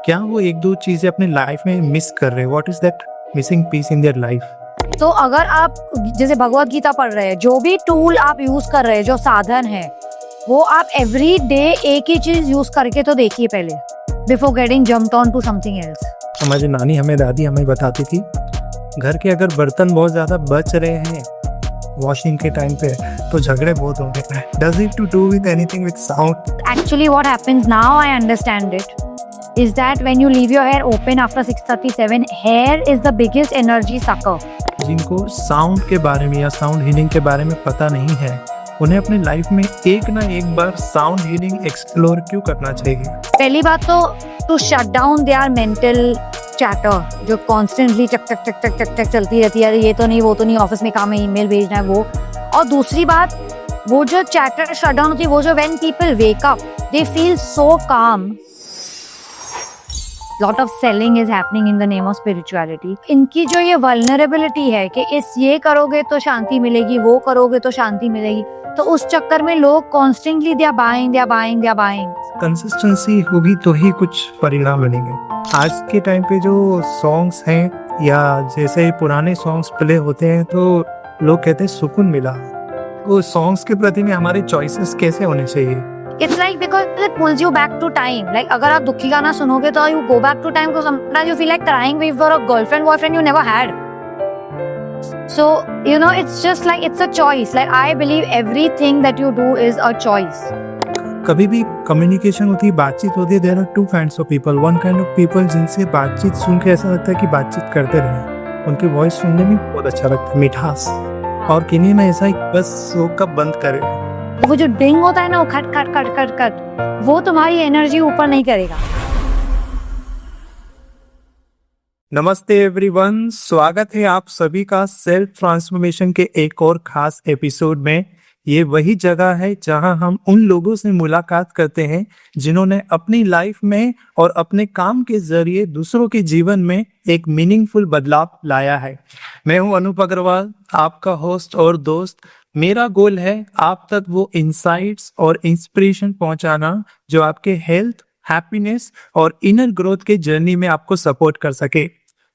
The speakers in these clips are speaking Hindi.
क्या वो एक दो चीजें अपनी लाइफ में मिस कर रहे हैं? What is that missing piece in their life? तो अगर आप जैसे भगवत गीता पढ़ रहे हैं, जो भी टूल आप यूज कर रहे हैं, जो साधन है, वो आप एवरी डे एक ही चीज यूज करके तो देखिए पहले, before getting jumped on to something else. हमारी नानी दादी हमें बताती थी, घर के अगर बर्तन बहुत ज्यादा बच रहे हैं वॉशिंग के टाइम पे तो झगड़े बहुत होंगे। Does it to do with anything with sound? Actually, what happens now, I understand it, is that when you leave your hair open after 6:37, hair is the biggest energy sucker. जिनको साउंड के बारे में या साउंड हीलिंग के बारे में पता नहीं है, उन्हें अपनी लाइफ में एक ना एक बार साउंड हीलिंग एक्सप्लोर क्यों करना चाहिए? पहली बात तो to shut down their mental chatter, जो कॉन्स्टेंटली चक चक चक चक चक चक चलती रहती है, ये तो नहीं, वो तो नहीं, ऑफिस में काम है, ईमेल भेजना है वो। और दूसरी बात, वो जो चैटर शट डाउन होती है, वो जो when people wake up they feel so calm. Lot of selling is happening in the name of spirituality. इनकी जो ये वल्नरेबिलिटी है कि ये करोगे तो शांति मिलेगी, वो करोगे तो शांति मिलेगी, तो उस चक्कर में लोग constantly they are buying. Consistency होगी तो ही कुछ परिणाम मिलेंगे। आज के टाइम पे जो सॉन्ग्स हैं या जैसे पुराने सॉन्ग्स प्ले होते हैं तो लोग कहते हैं सुकून मिला। वो सॉन्ग्स के प्रति में हमारे चॉइसेस कैसे होने चाहिए? It's like because it pulls you back to time. Like अगर आप दुखी गाना सुनोगे तो you go back to time because sometimes you feel like crying for a girlfriend, boyfriend you never had. So you know, it's just like it's a choice. Like I believe everything that you do is a choice. कभी भी कम्युनिकेशन होती है, बातचीत होती है, there are two kinds of people. One kind of people जिनसे बातचीत सुन के ऐसा लगता है कि बातचीत करते रहे, उनकी वॉइस सुनने में बहुत अच्छा लगता है, मिठास। और किन्हीं में ऐसा ही बस वो कब बंद करे, वो जो डिंग होता है ना, वो खट खट खट खट खट, वो तुम्हारी एनर्जी ऊपर नहीं करेगा। नमस्ते एवरीवन, स्वागत है आप सभी का सेल्फ ट्रांसफॉर्मेशन के एक और खास एपिसोड में। ये वही जगह है जहां हम उन लोगों से मुलाकात करते हैं जिन्होंने अपनी लाइफ में और अपने काम के जरिए दूसरों के जीवन में एक मीनिंगफुल बदलाव लाया है। मैं हूं अनूप अग्रवाल, आपका होस्ट और दोस्त। मेरा गोल है आप तक वो इंसाइट्स और इंस्पिरेशन पहुंचाना जो आपके हेल्थ, हैप्पीनेस और इनर ग्रोथ के जर्नी में आपको सपोर्ट कर सके।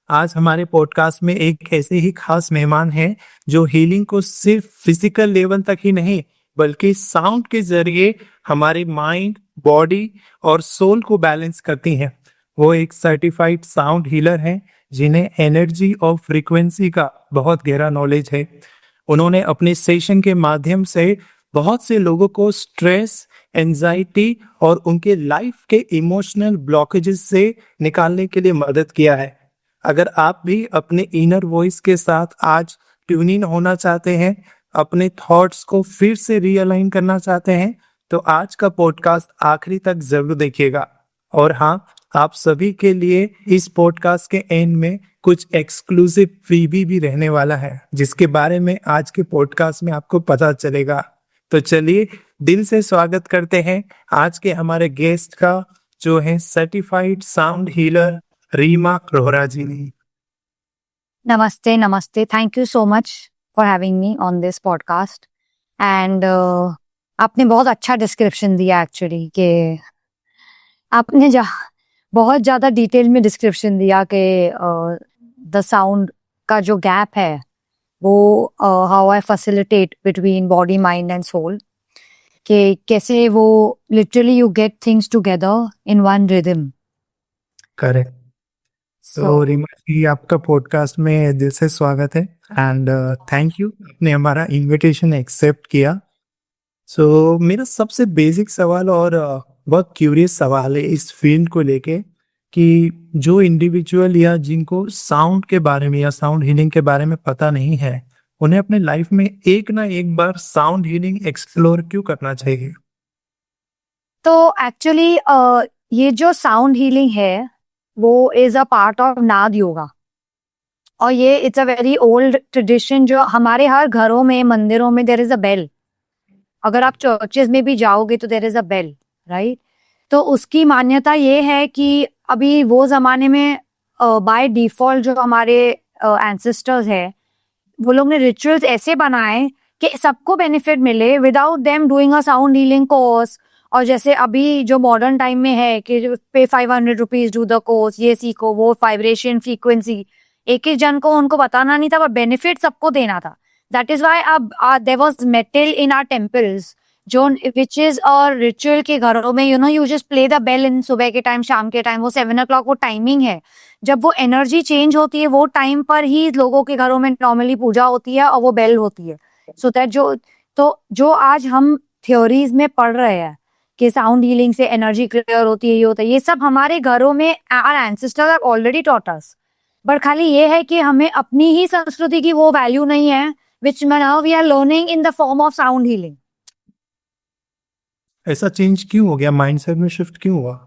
आज हमारे पॉडकास्ट में एक ऐसे ही खास मेहमान हैं जो हीलिंग को सिर्फ फिजिकल लेवल तक ही नहीं बल्कि साउंड के जरिए हमारे माइंड, बॉडी और सोल को बैलेंस करती हैं। वो एक सर्टिफाइड साउंड हीलर हैं जिन्हें एनर्जी और फ्रीक्वेंसी का बहुत गहरा नॉलेज है। उन्होंने अपने सेशन के माध्यम से बहुत से लोगों को स्ट्रेस, एंजाइटी और उनके लाइफ के इमोशनल ब्लॉकेजेस से निकालने के लिए मदद किया है। अगर आप भी अपने इनर वॉइस के साथ आज ट्यून इन होना चाहते हैं, अपने थॉट्स को फिर से रीअलाइन करना चाहते हैं, तो आज का पॉडकास्ट आखिरी तक जरूर देखिएगा। और हाँ, आप सभी के लिए इस पॉडकास्ट के एंड में कुछ एक्सक्लूसिव फ्रीबी भी रहने वाला है, जिसके बारे में आज के पॉडकास्ट में आपको पता चलेगा। तो चलिए दिल से स्वागत करते हैं आज के हमारे गेस्ट का, जो है certified sound healer Reema Rohra ji. नमस्ते, thank you so much for having me on this podcast. And आपने बहुत अच्छा डिस्क्रिप्शन दिया एक्चुअली, कि आपने बहुत ज़्यादा डिटेल में डिस्क्रिप्शन दिया कि द साउंड का जो गैप है वो how I facilitate between body, mind and soul, कि कैसे वो literally you get things together in one rhythm. Correct. तो रीमा जी, आपका पॉडकास्ट में दिल से स्वागत है एंड थैंक यू, आपने हमारा इनविटेशन एक्सेप्ट किया। सो मेरा सबसे बेसिक सवाल और बहुत क्यूरियस सवाल है इस फील्ड को लेके, कि जो इंडिविजुअल या जिनको साउंड के बारे में या साउंड हीलिंग के बारे में पता नहीं है, उन्हें अपने लाइफ में एक ना एक बार साउंड हीलिंग एक्सप्लोर क्यों करना चाहिए? तो एक्चुअली ये जो साउंड हीलिंग है वो is a part of Nada yoga, और ये it's a very old tradition जो हमारे हर घरों में, मंदिरों में देयर इज अ बेल। अगर आप चर्चेज में भी जाओगे तो there is a bell, right? तो उसकी मान्यता ये है कि अभी वो जमाने में बाय डिफॉल्ट जो हमारे एंसेस्टर्स है, वो लोग ने रिचुअल्स ऐसे बनाए कि सबको बेनिफिट मिले without them doing a sound healing course और जैसे अभी जो मॉडर्न टाइम में है कि पे 500 रुपीज डू द कोर्स, ये सीखो, वो वाइब्रेशन फ्रीक्वेंसी, एक एक जन को उनको बताना नहीं था, पर बेनिफिट सबको देना था. दैट इज वाई अब there was metal in our temples, जो विच इज और रिचुअल के घरों में you just play the bell in सुबह के टाइम, शाम के टाइम, वो 7 o'clock वो टाइमिंग है जब वो एनर्जी चेंज होती है, वो टाइम पर ही लोगों के घरों में नॉर्मली पूजा होती है और वो बेल होती है. सो दैट जो आज हम थ्योरीज में पढ़ रहे हैं कि साउंड हीलिंग से एनर्जी क्लियर होती है, ये होता है, ये सब हमारे घरों में our ancestors have already taught us. But खाली ये है कि हमें अपनी ही संस्कृति की वो वैल्यू नहीं है which now we are learning in the form of sound healing. ऐसा चेंज क्यों हो गया, माइंडसेट में शिफ्ट क्यों हुआ?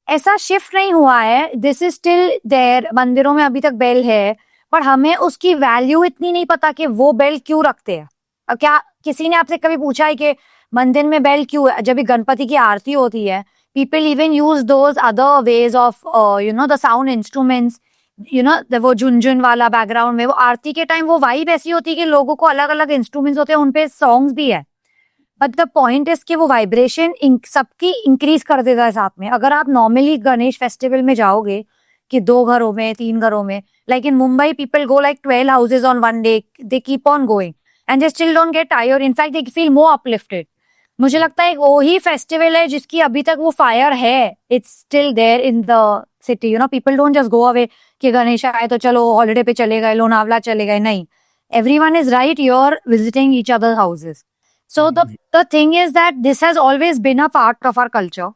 ऐसा शिफ्ट नहीं हुआ है, दिस इज स्टिल देयर. मंदिरों में अभी तक बेल है, पर हमें उसकी वैल्यू इतनी नहीं पता कि वो बेल क्यों रखते हैं. अब क्या किसी ने आपसे कभी पूछा है कि मंदिर में बेल क्यों है? जब भी गणपति की आरती होती है, people even use those other ways of the sound instruments, वो झुनझुन वाला बैकग्राउंड में, वो आरती के टाइम वो वाइब ऐसी होती है कि लोगों को अलग अलग इंस्ट्रूमेंट्स होते हैं, उनपे सॉन्ग्स भी है. बट द पॉइंट इज कि वो वाइब्रेशन सबकी इंक्रीज कर देगा साथ में. अगर आप नॉर्मली गणेश फेस्टिवल में जाओगे कि 2 घरों में 3 घरों में, like in Mumbai people go like 12 houses on one day, they keep on going and they still don't get tired, in fact they feel more uplifted. मुझे लगता है वो ही फेस्टिवल है जिसकी अभी तक वो फायर है, it's still there in the city. People don't just go away कि गणेश आए तो चलो हॉलिडे पे चले गए, लोनावला चले गए. नहीं, everyone is right, you're visiting each other's houses. So the thing is that this has always been a part of our culture.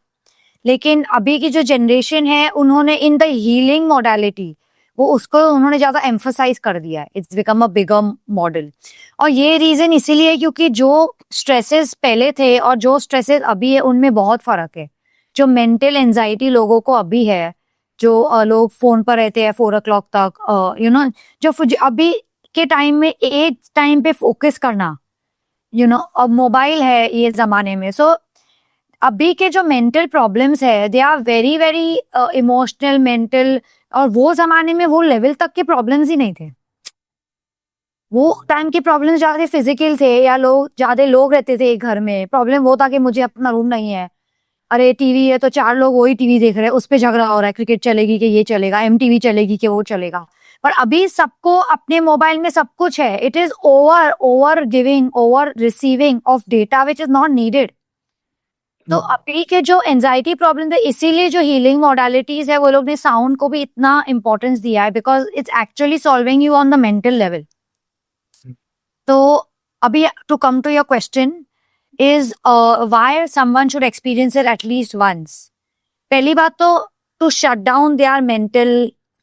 लेकिन अभी की जो जनरेशन है, उन्होंने इन द हीलिंग मोडालिटी वो उसको उन्होंने ज्यादा एम्फोसाइज कर दिया है. It's become a bigger model. और ये रीजन इसीलिए क्योंकि जो स्ट्रेसेस पहले थे और जो स्ट्रेसेस अभी है उनमें बहुत फर्क है. जो मेंटल एंजाइटी लोगों को अभी है, जो लोग फोन पर रहते हैं 4 o'clock तक, जो अभी के टाइम में एक टाइम पे फोकस करना, अब मोबाइल है ये जमाने में. सो अभी के जो मेंटल प्रॉब्लम्स है, they are very very emotional mental. और वो जमाने में वो लेवल तक के प्रॉब्लम्स ही नहीं थे. वो टाइम के प्रॉब्लम्स ज्यादा फिजिकल थे, या ज्यादा लोग रहते थे एक घर में. प्रॉब्लम वो था कि मुझे अपना रूम नहीं है, अरे टीवी है तो 4 लोग वही टीवी देख रहे हैं, उस पे झगड़ा हो रहा है, क्रिकेट चलेगी कि ये चलेगा, MTV चलेगी कि वो चलेगा. पर अभी सबको अपने मोबाइल में सब कुछ है. It is over giving, over receiving of data which is not needed. तो अभी के जो एंजाइटी प्रॉब्लम है, इसीलिए जो हीलिंग मॉडलिटीज है वो लोग ने साउंड को भी इतना इंपॉर्टेंस दिया है, because it's actually solving you on the mental level. तो अभी to come to your question is why someone should experience it at least once. पहली बात तो to shut down their mental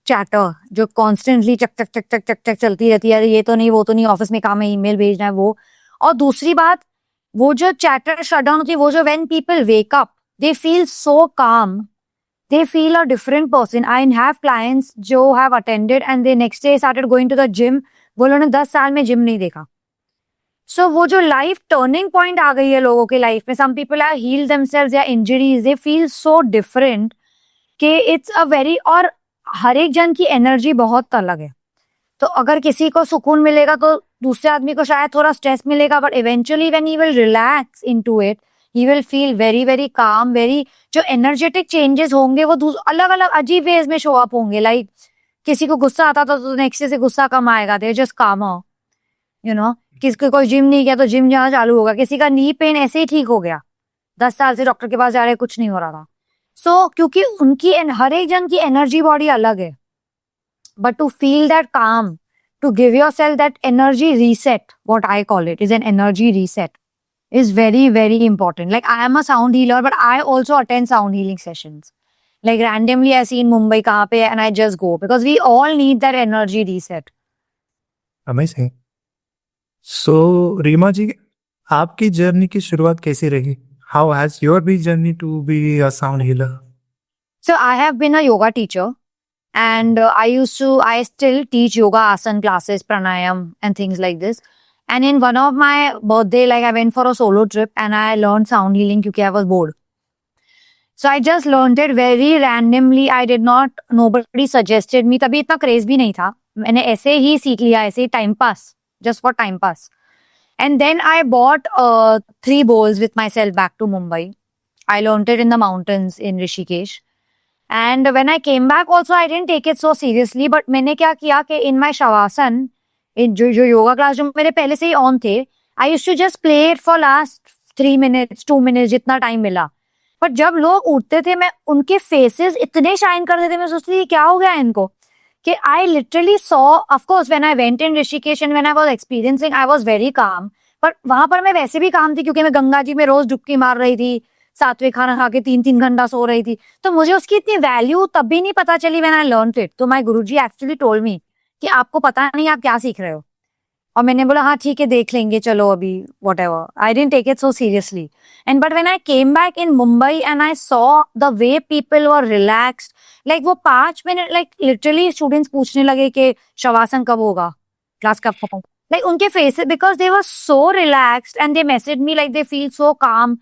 chatter जो constantly चक चक चक चक चक चक चलती रहती है, ये तो नहीं वो तो नहीं, ऑफिस में काम है, ईमेल भेजना है वो. और दूसरी बात, वो जो chatter shut down होती है, वो जो when people wake up they feel so calm, they feel a different person. I have clients जो have attended and they next day started going to the gym. वो लोगों ने 10 साल में जिम नहीं देखा. सो वो जो लाइफ टर्निंग पॉइंट आ गई है लोगों के लाइफ में, some people are heal themselves या injuries, they feel so different कि इट्स अ वेरी. और हर एक जन की एनर्जी बहुत अलग है. तो अगर किसी को सुकून मिलेगा तो दूसरे आदमी को शायद थोड़ा स्ट्रेस मिलेगा, but eventually when he will relax into it, he will feel very very calm. Very जो एनर्जेटिक चेंजेस होंगे वो अलग अलग अजीब वेज में शो अप होंगे. लाइक किसी को गुस्सा आता था तो नेक्स्ट से गुस्सा कम आएगा, दे जस्ट कामर. किसी को जिम नहीं किया तो जिम जाना चालू होगा. किसी का नी पेन ऐसे ही ठीक हो गया, 10 साल से डॉक्टर के पास जा रहे, कुछ नहीं हो रहा था. सो क्योंकि उनकी हर एक जन की एनर्जी बॉडी अलग है. But to feel that calm, to give yourself that energy reset, what I call it is an energy reset, is very very important. Like I am a sound healer, but I also attend sound healing sessions. Like randomly I see in Mumbai कहाँ पे है and I just go because we all need that energy reset. Amazing. So Reema जी, आपकी जर्नी की शुरुआत कैसी रही? How has your journey to be a sound healer? So I have been a yoga teacher and I still teach yoga asana classes, pranayam and things like this. And in one of my birthday, like I went for a solo trip and I learned sound healing because I was bored. So I just learned it very randomly. I did not, nobody suggested me. तभी इतना क्रेज भी नहीं था. मैंने ऐसे ही सीख लिया, ऐसे ही time pass, just for time pass. And then I bought 3 bowls with myself back to Mumbai. I learned it in the mountains in Rishikesh. And when I came back also, I didn't take it so seriously. But मैंने क्या किया कि in my shavasana, in जो योगा क्लास जो मेरे पहले से ही ऑन थे, I used to just play it for last 3 minutes, 2 minutes, जितना टाइम मिला. पर जब लोग उठते थे, मैं उनके फेसेस इतने शाइन करते थे, मैं सोचती थी क्या हो गया इनको, कि I literally saw, of course, when I went in Rishikesh and when I was experiencing, I was very calm. पर वहां पर मैं वैसे भी काम थी क्योंकि मैं गंगा जी में रोज डुबकी मार रही थी, 7वें खाना खा के 3-3 घंटा सो रही थी, तो मुझे उसकी इतनी वैल्यू तब भी नहीं पता चली व्हेन आई लर्नड इट. तो my Guruji actually told me कि आपको पता नहीं आप क्या सीख रहे हो. और मैंने बोला हाँ ठीक है देख लेंगे चलो अभी whatever. I didn't take it so seriously. And but when I came back in Mumbai and I saw the way people were relaxed, like वो 5 मिनट, लाइक लिटरली स्टूडेंट्स पूछने लगे कि शवासन कब होगा, क्लास कब होगा, लाइक उनके faces, because they were so relaxed and they message me like they feel so काम.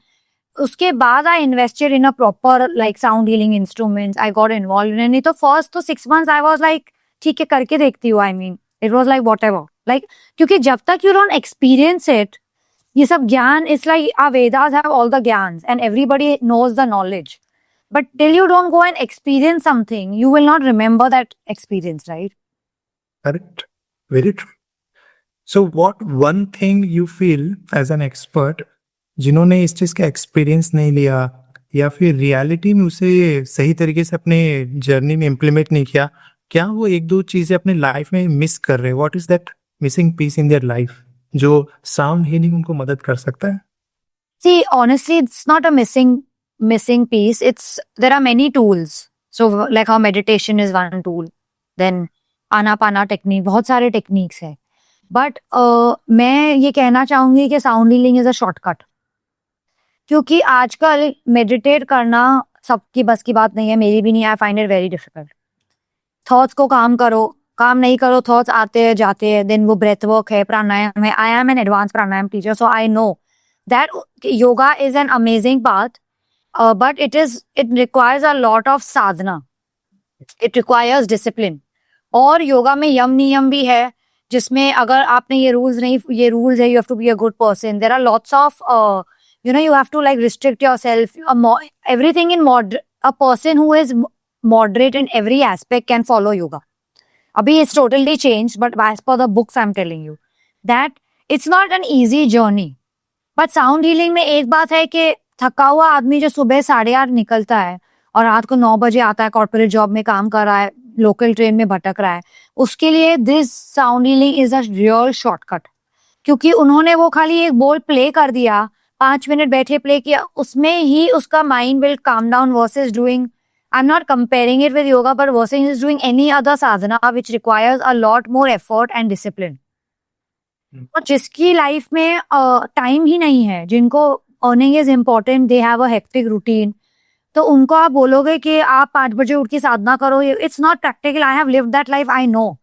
उसके बाद I invested in a proper like sound healing instruments. I got involve in. नहीं तो फर्स्ट तो 6 months आई वाज लाइक ठीक है करके देखती हूँ. I mean it was like whatever, like क्योंकि जब तक यू डोंट एक्सपीरियंस इट, ये सब ज्ञान, it's like our Vedas have all the gyan and everybody knows the knowledge, but till you don't go and experience something, you will not remember that experience, right? Correct. Very true. So what one thing you feel as an expert, जिन्होंने इस चीज का एक्सपीरियंस नहीं लिया या फिर रियलिटी में उसे सही तरीके से अपने जर्नी में इम्प्लीमेंट नहीं किया, क्या वो एक दो चीजें अपने लाइफ में मिस कर रहे हैं? What is that missing piece in their life जो साउंड हीलिंग उनको मदद कर सकता है? See, honestly, it's not a missing piece. There are many tools. So like how meditation is one tool. Then Anapana technique, बहुत सारे टेक्निक्स है. बट मैं ये कहना चाहूंगी कि sound healing is a shortcut. क्योंकि आजकल मेडिटेट करना सबकी बस की बात नहीं है, मेरी भी नहीं. I find it very difficult. Thoughts को काम करो, काम नहीं करो, थॉट्स आते हैं जाते हैं. देन वो ब्रेथ वर्क है, प्राणायाम है. I M an advance pranayama teacher, so I know that yoga is an amazing path, but it requires a lot of sadhana. It requires discipline. और योगा में यम नियम भी है, जिसमें अगर आपने ये रूल्स है, you have to be a good person. There are lots of you have to like restrict yourself. Everything in a person who is moderate in every aspect can follow yoga. Abhi it's totally changed, but as per the books I'm telling you that it's not an easy journey. But sound healing में एक बात है कि थका हुआ आदमी जो सुबह 8:30 निकलता है और रात को 9 बजे आता है, कॉर्पोरेट जॉब में काम कर रहा है, लोकल ट्रेन में भटक रहा है, उसके लिए this sound healing is a real shortcut. क्योंकि उन्होंने वो खाली एक बोल प्ले कर दिया, 5 मिनट बैठे प्ले किया, उसमें ही उसका mind will calm down versus doing, I am not comparing it with yoga, but versus doing any other Sadhana which requires a lot more effort and discipline. और जिसकी लाइफ में टाइम ही नहीं है, जिनको earning is important, they have a hectic routine, तो उनको आप बोलोगे कि आप 5 बजे उठ के साधना करो, it's not practical. I have lived that life, I know.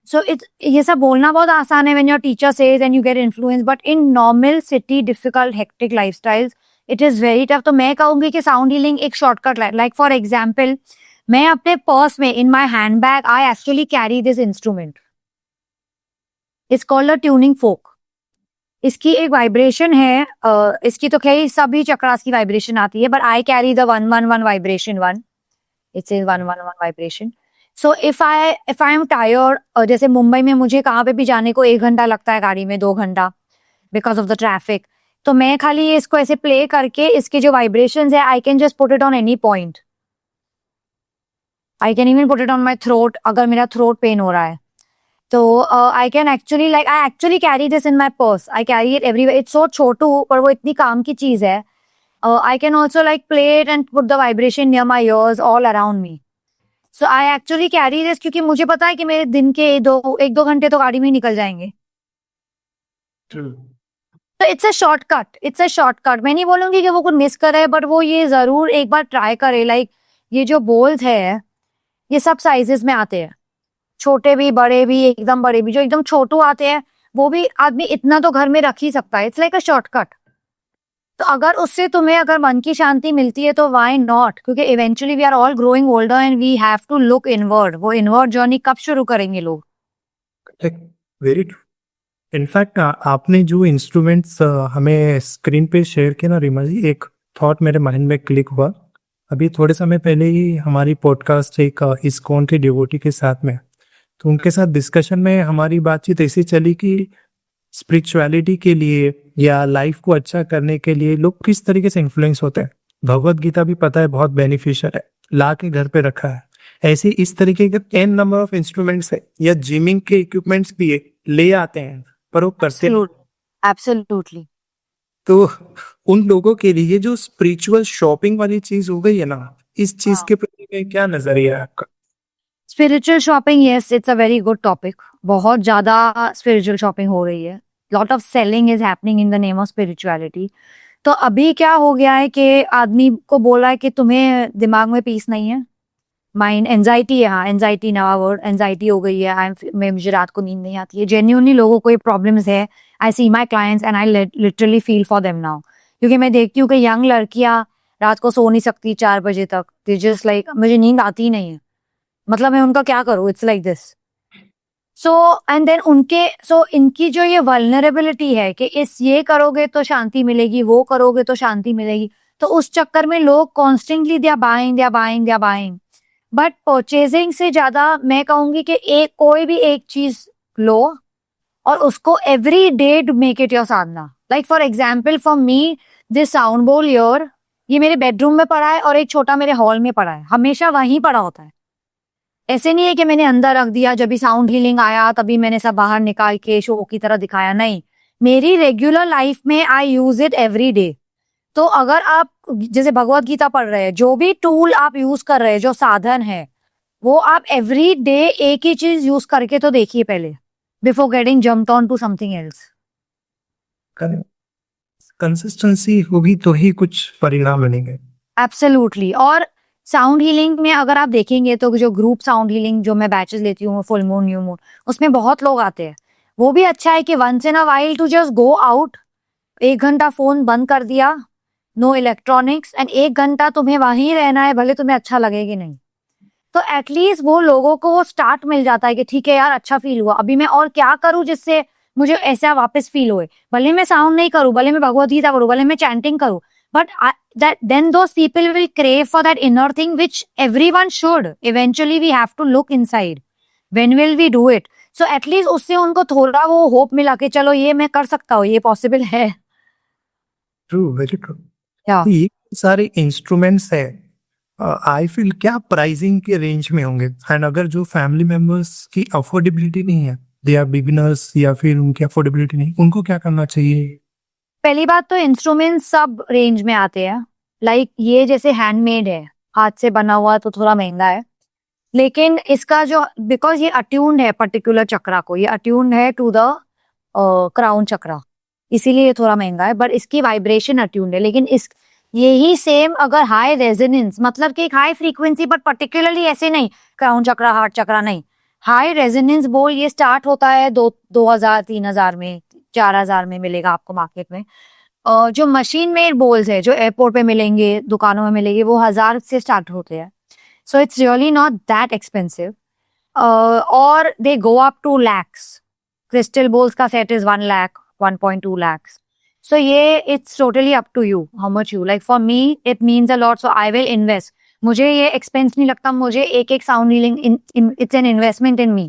So ये सब बोलना बहुत आसान है when your teacher says and you get influence, but in normal city difficult hectic lifestyles it is very tough. तो मैं कहूंगी कि साउंड हीलिंग एक शॉर्टकट, लाइक फॉर एग्जाम्पल, मैं अपने पर्स में in my handbag I actually carry this instrument. It's called a tuning fork. इसकी एक वाइब्रेशन है, इसकी तो खैर सभी चक्रास की वाइब्रेशन आती है, but I carry the 111 vibration 1. It's 111 vibration. So if I am tired, जैसे मुंबई में मुझे कहाँ पे भी जाने को 1 घंटा लगता है गाड़ी में, 2 घंटा बिकॉज ऑफ द ट्रैफिक, तो मैं खाली इसको ऐसे प्ले करके इसके जो वाइब्रेशन है, I can just put it on any point. I can even put it on my throat अगर मेरा थ्रोट पेन हो रहा है. So I can actually I actually carry this in my purse. I carry it everywhere. It's so छोटू, पर वो इतनी काम की चीज है. I can also play it and put the vibration near my ears all around me. So I actually carry this क्योंकि मुझे पता है कि मेरे दिन के 1-2 घंटे तो गाड़ी में ही निकल जाएंगे. True. So it's a shortcut. It's a shortcut. मैं नहीं बोलूंगी कि वो कुछ मिस करे, बट वो ये जरूर एक बार ट्राई करे. ये जो बोल्स है, ये सब साइजेस में आते हैं, छोटे भी, बड़े भी, एकदम बड़े भी. जो एकदम छोटू आते हैं वो भी आदमी इतना तो घर में रख ही सकता है. It's like a shortcut. तो अगर उससे तुम्हें अगर मन की शांति मिलती है तो व्हाई नॉट, क्योंकि eventually we are all growing older and we have to look inward. वो इनवर्ड जर्नी कब शुरू करेंगे लोग? Very true. इनफैक्ट आपने जो इंस्ट्रूमेंट्स हमें स्क्रीन पे शेयर किया ना रीमा जी, एक थॉट मेरे माइंड में क्लिक हुआ। अभी थोड़े समय पहले ही हमारी पॉडकास्ट एक इस्कॉन के डिवोटी के साथ में, तो उनके साथ डिस्कशन में हमारी बातचीत ऐसी चली कि स्पिरिचुअलिटी के लिए या लाइफ को अच्छा करने के लिए लोग किस तरीके से इन्फ्लुएंस होते हैं। भगवत गीता भी पता है बहुत बेनिफिशियल है, ला के घर पे रखा है। ऐसे इस तरीके के n नंबर ऑफ इंस्ट्रूमेंट्स है या जिमिंग के इक्विपमेंट्स भी है, ले आते हैं पर वो करते नहीं। एब्सोल्युटली। तो उन लोगों के लिए जो स्पिरिचुअल शॉपिंग वाली चीज हो गई है ना, इस चीज हाँ। के प्रति क्या नजरिया है आपका? Spiritual shopping, yes, it's a very good topic. बहुत ज्यादा स्पिरिचुअल शॉपिंग हो रही है। Lot of selling is happening in the name of spirituality. तो अभी क्या हो गया है कि आदमी को बोला है कि तुम्हें दिमाग में पीस नहीं है, माइंड एंजाइटी है। हाँ, एंजाइटी नवा वर्ड, एंजाइटी हो गई है। मुझे रात को नींद नहीं आती है। जेन्युइनली लोगों को ये प्रॉब्लम्स है। I see my clients and I literally feel for them now, क्योंकि मैं देखती हूँ कि यंग लड़कियां रात को सो नहीं सकती 4 बजे तक। दे जस्ट लाइक मुझे नींद आती ही नहीं है, मतलब मैं उनका क्या करूँ, it's like this. So and then इनकी जो ये वल्नरेबिलिटी है कि इस ये करोगे तो शांति मिलेगी, वो करोगे तो शांति मिलेगी, तो उस चक्कर में लोग constantly they are buying. But purchasing से ज्यादा मैं कहूंगी कि कोई भी एक चीज लो और उसको every day make it your Sadhana. Like for example, for me this sound बोल योर, ये मेरे बेडरूम में पड़ा है और एक छोटा मेरे हॉल में पड़ा है, हमेशा वहीं पड़ा होता है। ऐसे नहीं है कि मैंने अंदर रख दिया, जब भी साउंड हीलिंग आया तभी मैंने सब बाहर निकाल के शो की तरह दिखाया, नहीं। मेरी रेगुलर लाइफ में आई यूज इट एवरी डे। तो अगर आप जैसे भगवत गीता पढ़ रहे हैं, जो भी टूल आप यूज कर रहे हैं, जो साधन है, वो आप एवरी डे एक ही चीज यूज करके तो देखिए पहले, before getting jumped on to something else. Consistency होगी तो ही कुछ परिणाम बनेंगे। एब्सोल्युटली। और साउंड हीलिंग में अगर आप देखेंगे तो जो ग्रुप साउंड हीलिंग जो मैं बैचेस लेती हूँ, फुल मून, न्यू मून, उसमें बहुत लोग आते हैं। वो भी अच्छा है कि once in a while to just go out, 1 घंटा फोन बंद कर दिया, नो इलेक्ट्रॉनिक्स, एंड 1 घंटा तुम्हें वहीं रहना है, भले तुम्हें अच्छा लगेगी नहीं। तो एटलीस्ट वो लोगों को वो स्टार्ट मिल जाता है कि ठीक है यार, अच्छा फील हुआ, अभी मैं और क्या करूं जिससे मुझे ऐसा वापस फील होए। भले मैं साउंड नहीं करूं, भले मैं भगवत गीता करूं, भले मैं चैंटिंग करूं, but then those people will crave for that inner thing which everyone should. Eventually we have to look inside. When will we do it? So at least उससे उनको थोड़ा वो होप मिला कि चलो ये मैं कर सकता हूँ, ये पॉसिबल है। True, very true. Yeah. ये सारे इंस्ट्रूमेंट्स है, आई फील क्या प्राइसिंग के रेंज में होंगे? एंड अगर जो फैमिली मेंबर्स की अफोर्डेबिलिटी नहीं है, दे आर बिगिनर्स या फिर उनकी अफोर्डेबिलिटी नहीं, उनको क्या करना चाहिए? पहली बात तो इंस्ट्रूमेंट सब रेंज में आते हैं। लाइक ये जैसे हैंडमेड है, हाथ से बना हुआ, तो थोड़ा महंगा है। लेकिन इसका जो, बिकॉज ये अट्यून्ड है पर्टिकुलर चक्रा को, ये अट्यून्ड है टू द क्राउन चक्रा, इसीलिए ये थोड़ा महंगा है। बट इसकी वाइब्रेशन अट्यून्ड है। लेकिन इस यही सेम अगर हाई रेजोनेंस, मतलब कि एक हाई फ्रीक्वेंसी, बट पर्टिकुलरली ऐसे नहीं क्राउन चक्रा हार्ट चक्रा नहीं, हाई रेजोनेंस बोल, ये स्टार्ट होता है 2,000 3,000 में, 4,000 में मिलेगा आपको मार्केट में। जो मशीन मेड बोल्स है जो एयरपोर्ट पे मिलेंगे, दुकानों में मिलेंगे, वो 1,000 से स्टार्ट होते हैं। So it's really not that expensive. और they go up to lakhs. Crystal bowls का set is 1 lakh, 1.2 lakhs. So it's totally up to you how much you like. For me it means a lot, so I will invest. मुझे ये एक्सपेंस नहीं लगता। मुझे एक sound healing, it's an investment in me,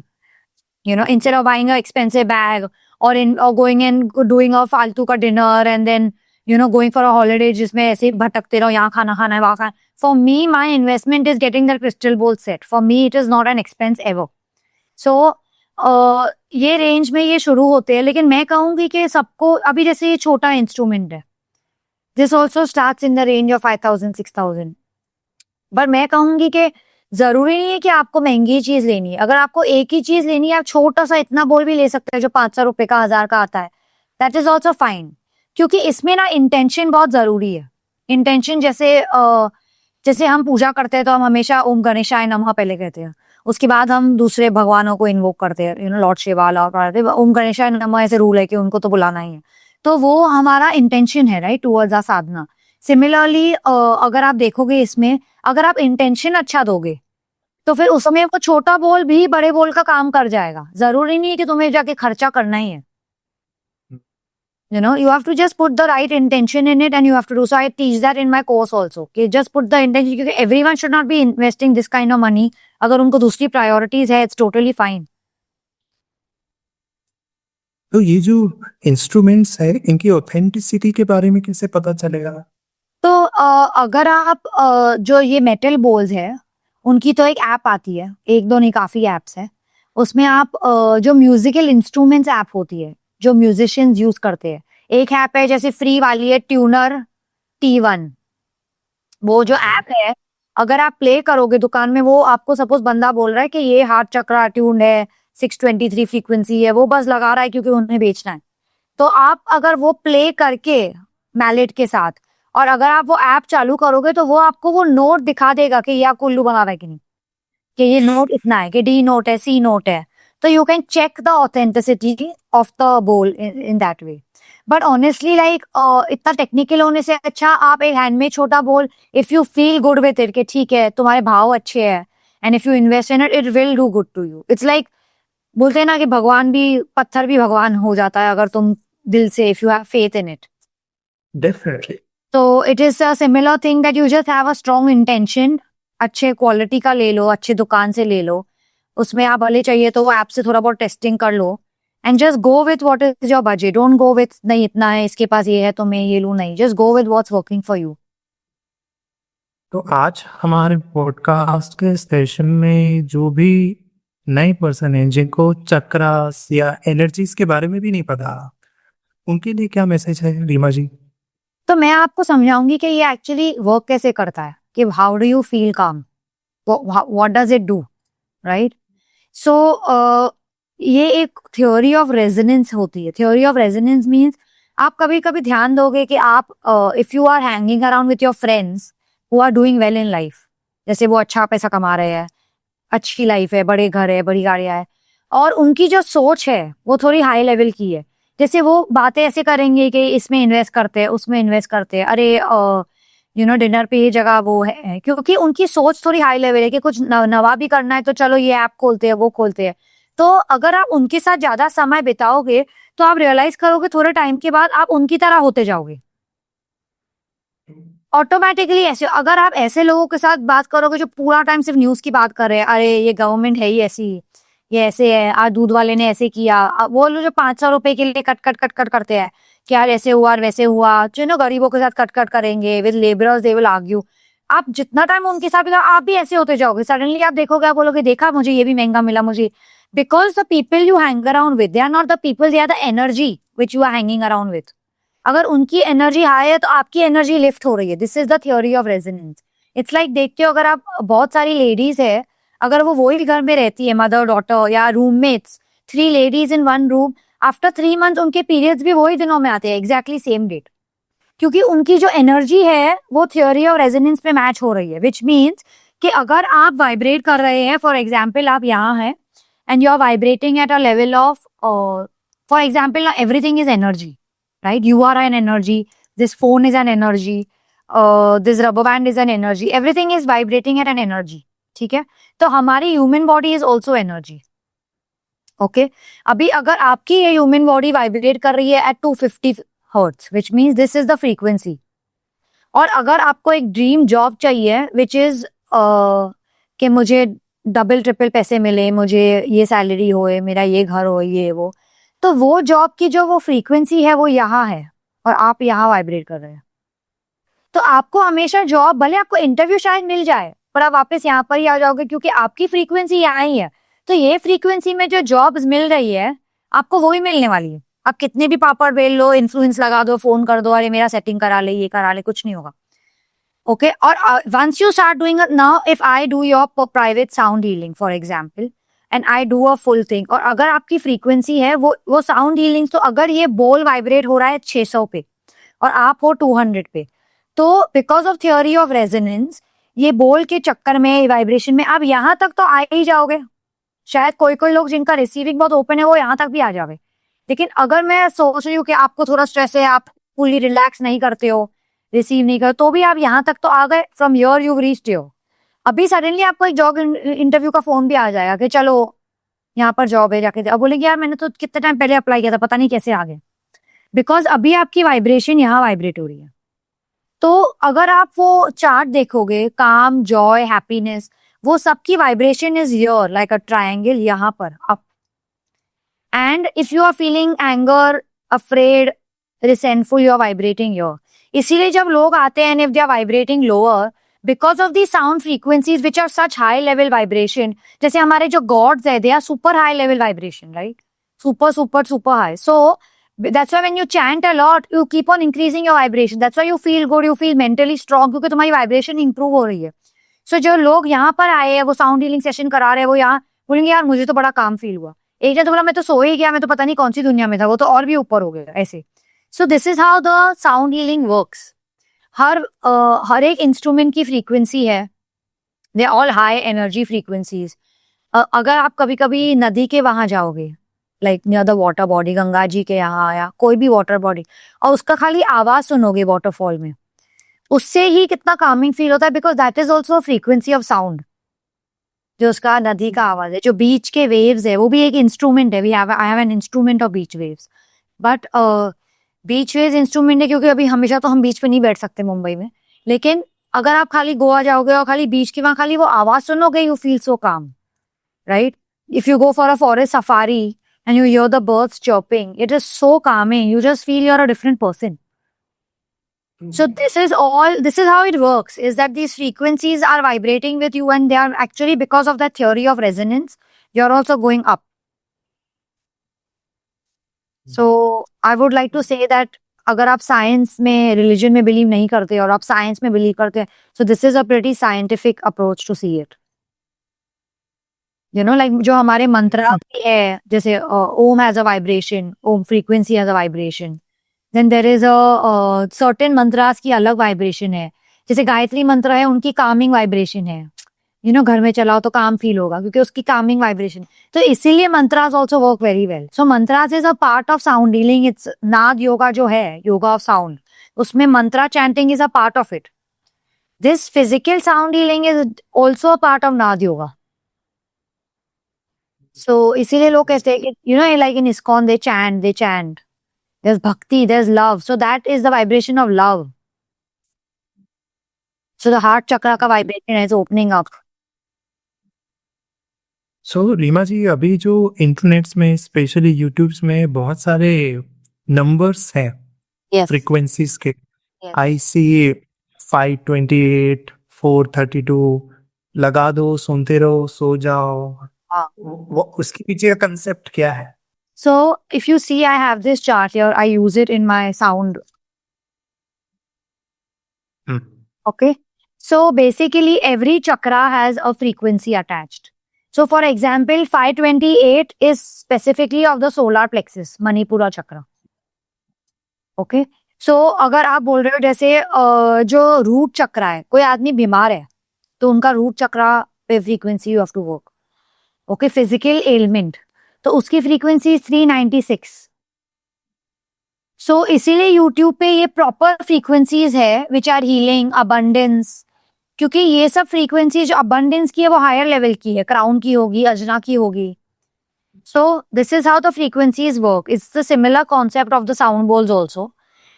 you know, instead of buying a expensive bag or going and doing a फालतू का dinner and then you know going for a holiday जिसमें ऐसे भटकते रहो, यहाँ खाना खाना है, वहाँ खाना। For me my investment is getting that crystal bowl set. For me it is not an expense ever. So ये रेंज में ये शुरू होते हैं। लेकिन मैं कहूंगी कि सबको, अभी जैसे ये छोटा इंस्ट्रूमेंट है, this also starts in the range of 5,000 6,000। But मैं कहूंगी कि जरूरी नहीं है कि आपको महंगी चीज लेनी है। अगर आपको एक ही चीज लेनी है, आप छोटा सा इतना बोल भी ले सकते हैं जो 500 रुपए का, 1,000 का आता है, दैट इज ऑल्सो फाइन। क्योंकि इसमें ना इंटेंशन बहुत जरूरी है। इंटेंशन जैसे हम पूजा करते हैं तो हम हमेशा ओम गणेशाय नमः पहले कहते हैं, उसके बाद हम दूसरे भगवानों को इन्वोक करते हैं, you know, lord Shiva, lord Om गणेशाय नमः, ऐसे रूल है कि उनको तो बुलाना ही है। तो वो हमारा इंटेंशन है, right, towards our sadhana. Similarly अगर आप देखोगे इसमें, अगर आप इंटेंशन अच्छा दोगे तो फिर उस समय वो छोटा बोल भी बड़े बोल का काम कर जाएगा। जरूरी नहीं है कि तुम्हें जाके खर्चा करना ही है। You have to just put the right intention in it and you have to do. So I teach that in my course also. कि just put the intention, क्योंकि everyone should not be investing this kind of money. अगर उनको दूसरी priorities है, it's totally fine. तो ये जो इंस्ट्रूमेंट्स है इनकी ऑथेंटिसिटी के बारे में कैसे पता चलेगा? तो अगर आप जो ये मेटल बोल्स है उनकी तो एक ऐप आती है, एक दो नहीं काफी एप्स है. उसमें आप जो म्यूजिकल इंस्ट्रूमेंट्स ऐप होती है जो म्यूजिशियंस यूज करते हैं, एक ऐप है जैसे फ्री वाली है ट्यूनर T1. वो जो ऐप है अगर आप प्ले करोगे दुकान में, वो आपको सपोज बंदा बोल रहा है कि ये हार्ट चक्रा ट्यून है, 623 फ्रीक्वेंसी है, वो बस लगा रहा है क्योंकि उन्हें बेचना है. तो आप अगर वो प्ले करके मैलेट के साथ और अगर आप वो ऐप चालू करोगे तो वो आपको वो नोट दिखा देगा कि ये आपको उल्लू बना रहा है कि नहीं, कि ये नोट इतना है, कि डी नोट है, सी नोट है. तो you can check the authenticity of the bowl in that way. But honestly like इतना टेक्निकल होने से अच्छा आप एक हैंडमेड छोटा bowl, if you feel good with it, कि ठीक है तुम्हारे भाव अच्छे हैं and if you invest in it, it will do good to you. It's like बोलते हैं ना कि भगवान भी, पत्थर भी भगवान हो जाता है अगर तुम दिल से, if you have faith in it. Definitely. तो it is a similar thing that you just have a strong intention. अच्छे क्वालिटी का ले लो, अच्छे दुकान से ले लो, उसमें आप भले चाहिए तो वो ऐप से थोड़ा बहुत टेस्टिंग कर लो and just go with what is your budget. Don't go with नहीं इतना है, इसके पास ये है तो मैं ये लूं, नहीं, just go with what's working for you. तो आज हमारे पॉडकास्ट के सेशन में जो भी नए पर्सन हैं जिनको चक्रास या एनर्जीज के बारे में भी नहीं पता, उनके लिए क्या मैसेज है रीमा जी? तो मैं आपको समझाऊंगी कि ये एक्चुअली वर्क कैसे करता है, कि how do you feel calm, what does it do, right. So ये एक थ्योरी ऑफ रेजोनेंस होती है. थ्योरी ऑफ रेजोनेंस मीन्स आप कभी कभी ध्यान दोगे कि आप if you are hanging around with your friends who are doing well in life, जैसे वो अच्छा पैसा कमा रहे हैं, अच्छी लाइफ है, बड़े घर है, बड़ी गाड़ियां है, और उनकी जो सोच है वो थोड़ी हाई लेवल की है. जैसे वो बातें ऐसे करेंगे कि इसमें इन्वेस्ट करते हैं, उसमें इन्वेस्ट करते हैं, अरे डिनर पे ये जगह वो है, क्योंकि उनकी सोच थोड़ी हाई लेवल है कि कुछ नवा भी करना है तो चलो ये ऐप खोलते हैं, वो खोलते हैं. तो अगर आप उनके साथ ज्यादा समय बिताओगे तो आप रियलाइज करोगे थोड़े टाइम के बाद आप उनकी तरह होते जाओगे ऑटोमेटिकली. ऐसे अगर आप ऐसे लोगों के साथ बात करोगे जो पूरा टाइम सिर्फ न्यूज की बात कर रहे हैं, अरे ये गवर्नमेंट है ही ऐसी, ये ऐसे है, आज दूध वाले ने ऐसे किया, वो लोग जो 500 रुपए के लिए कट कट कट कट करते हैं कि यार ऐसे हुआ और वैसे हुआ, जो गरीबों के साथ कट कट करेंगे with labourers, they will argue. आप जितना टाइम उनके साथ बिताओ आप भी ऐसे होते जाओगे. सडनली आप देखोगे, आप बोलोगे देखा मुझे ये भी महंगा मिला मुझे. Because the people you hang around with, they are not the people, they are the energy which you are hanging around with. अगर उनकी एनर्जी हाई है तो आपकी एनर्जी लिफ्ट हो रही है. This is the theory of resonance. It's like देखते हो अगर आप, बहुत सारी लेडीज है, अगर वो वही घर में रहती है, मदर डॉटर या roommates, 3 ladies in 1 room, after 3 month उनके पीरियड्स भी वही दिनों में आते हैं, एग्जैक्टली सेम डेट, क्योंकि उनकी जो एनर्जी है वो थ्योरी ऑफ रेजोनेंस पे मैच हो रही है. विच मीन्स कि अगर आप वाइब्रेट कर रहे हैं, फॉर एग्जाम्पल आप यहाँ हैं and you are vibrating at a level of, for example everything is energy, right? You are an energy, this phone is an energy, this rubber band is an energy, everything is vibrating at an energy. ठीक है, तो हमारी human body is also energy. Okay, अभी अगर आपकी ये ह्यूमन बॉडी वाइब्रेट कर रही है at 250 hertz, which means this is the frequency. और अगर आपको एक ड्रीम जॉब चाहिए विच इज कि मुझे डबल ट्रिपल पैसे मिले, मुझे ये सैलरी होए, मेरा ये घर हो, ये वो, तो वो जॉब की जो वो फ्रीक्वेंसी है वो यहाँ है और आप यहाँ वाइब्रेट कर रहे हैं. तो आपको हमेशा जॉब, भले आपको इंटरव्यू शायद मिल जाए, पर आप वापस यहाँ पर ही आ जाओगे क्योंकि आपकी फ्रीक्वेंसी यहाँ ही है. तो ये फ्रीक्वेंसी में जो जॉब्स मिल रही है आपको वही मिलने वाली है. आप कितने भी पापड़ बेल लो, इन्फ्लुएंस लगा दो, फोन कर दो, अरे मेरा सेटिंग करा ले, ये करा ले, कुछ नहीं होगा. ओके, और once you start doing, now if I do your private sound healing for example and I do a full thing, और अगर आपकी फ्रीक्वेंसी है वो साउंड हीलिंग, तो अगर ये बोल वाइब्रेट हो रहा है 600 पे और आप हो 200 पे, तो because of theory of resonance ये बोल के चक्कर में, वाइब्रेशन में आप यहाँ तक तो आ ही जाओगे. शायद कोई कोई लोग जिनका रिसीविंग बहुत ओपन है वो यहाँ तक भी आ जावे. लेकिन अगर मैं सोच रही हूँ कि आपको थोड़ा स्ट्रेस है, आप फुली रिलैक्स नहीं करते हो, रिसीव नहीं करते, तो भी आप यहाँ तक तो आ गए. From your you reached your. अभी सडनली आपको एक जॉब इंटरव्यू का फोन भी आ जाएगा कि चलो यहाँ पर जॉब है, जाके अब बोलेंगे यार मैंने तो कितने टाइम पहले अप्लाई किया था, पता नहीं कैसे आ गए. बिकॉज अभी आपकी वाइब्रेशन यहाँ वाइब्रेट हो रही है. तो अगर आप वो चार्ट देखोगे, काम, जॉय, हैप्पीनेस, वो सबकी vibration is here like a triangle यहाँ पर up. And if you are feeling anger, afraid, resentful, you are vibrating here. इसीलिए जब लोग आते हैं, if they are vibrating lower because of the sound frequencies which are such high level vibration, जैसे हमारे जो गॉड्स है, they are super high level vibration, right? Super super super high. So that's why when you chant a lot, you keep on increasing your vibration. That's why you feel good, you feel mentally strong, क्योंकि तुम्हारी वाइब्रेशन इंप्रूव हो रही है. सो जो लोग यहाँ पर आए हैं, वो साउंड हीलिंग सेशन करा रहे हैं, वो यहाँ बोलेंगे यार मुझे तो बड़ा काम फील हुआ. एक जन तो बोला मैं तो सो ही गया, मैं तो पता नहीं कौन सी दुनिया में था, वो तो और भी ऊपर हो गया ऐसे. So this is how the sound healing works. हर एक इंस्ट्रूमेंट की फ्रीक्वेंसी है, they all high energy frequencies. अगर आप कभी कभी नदी के वहां जाओगे, like near the water body, Ganga ji के यहाँ या कोई भी वाटर बॉडी, और उसका खाली आवाज सुनोगे वाटरफॉल में, उससे ही कितना कामिंग फील होता है, because that is also frequency of sound. जो उसका नदी का आवाज है, जो बीच के वेव्स है, वो भी एक इंस्ट्रूमेंट है. I have an instrument of beach waves. But beach waves instrument है क्योंकि अभी हमेशा तो हम बीच पे नहीं बैठ सकते मुंबई में. लेकिन अगर आप खाली गोवा जाओगे और खाली बीच के वहां खाली वो आवाज सुनोगे, यू फील सो काम, right? If you go for a forest safari and you hear the birds chirping, it is so calming. You just feel you're a different person. So this is how it works, is that these frequencies are vibrating with you, and they are actually, because of that theory of resonance, you're also going up. So I would like to say that अगर आप साइंस में, रिलीजन में बिलीव नहीं करते और आप साइंस में बिलीव करते हैं, so this is a pretty scientific approach to see it. You know, like जो हमारे मंत्रा है, जैसे Om has a vibration, Om frequency has a vibration. Then there is a certain mantras की अलग वाइब्रेशन है. जैसे गायत्री मंत्र है, उनकी कामिंग वाइब्रेशन है. यू नो, घर में चलाओ तो काम फील होगा क्योंकि उसकी कामिंग वाइब्रेशन. तो इसीलिए mantras also work very well. So mantras is a part of sound healing. It's Nada yoga जो है, योगा ऑफ साउंड, उसमें mantra chanting is a part of it. This physical sound healing is also a part of Nada yoga. So इसीलिए लोग कहते हैं कि you know, like in ISKCON they chant. There's bhakti, there's love. So that is the vibration of love. So the heart chakra का vibration is opening up. सो रीमा जी, अभी जो इंटरनेट्स में, स्पेशली यूट्यूब्स में बहुत सारे नंबर्स हैं Yes. फ्रीक्वेंसीज के. Yes. आई सी 528, 432, लगा दो, सुनते रहो, सो जाओ. हाँ. वो उसके पीछे का कंसेप्ट क्या है? So if you see, I have this chart here. I use it in my sound. Okay. So basically every chakra has a frequency attached. So for example, 528 is specifically of the solar plexus, Manipura chakra. Okay. So अगर आप बोल रहे हो जैसे जो रूट चक्रा है, कोई आदमी बीमार है तो उनका रूट चक्रा पे frequency you have to work. Okay. Physical element, तो उसकी फ्रीक्वेंसी 396. सो इसीलिए यूट्यूब पे ये प्रॉपर फ्रीक्वेंसीज है विच आर हीलिंग, अबंडेंस, क्योंकि ये सब फ्रीक्वेंसी जो अबंडेंस की है वो हायर लेवल की है, क्राउन की होगी, अजना की होगी. So this is how the frequencies work. It's the similar concept of the sound bowls also,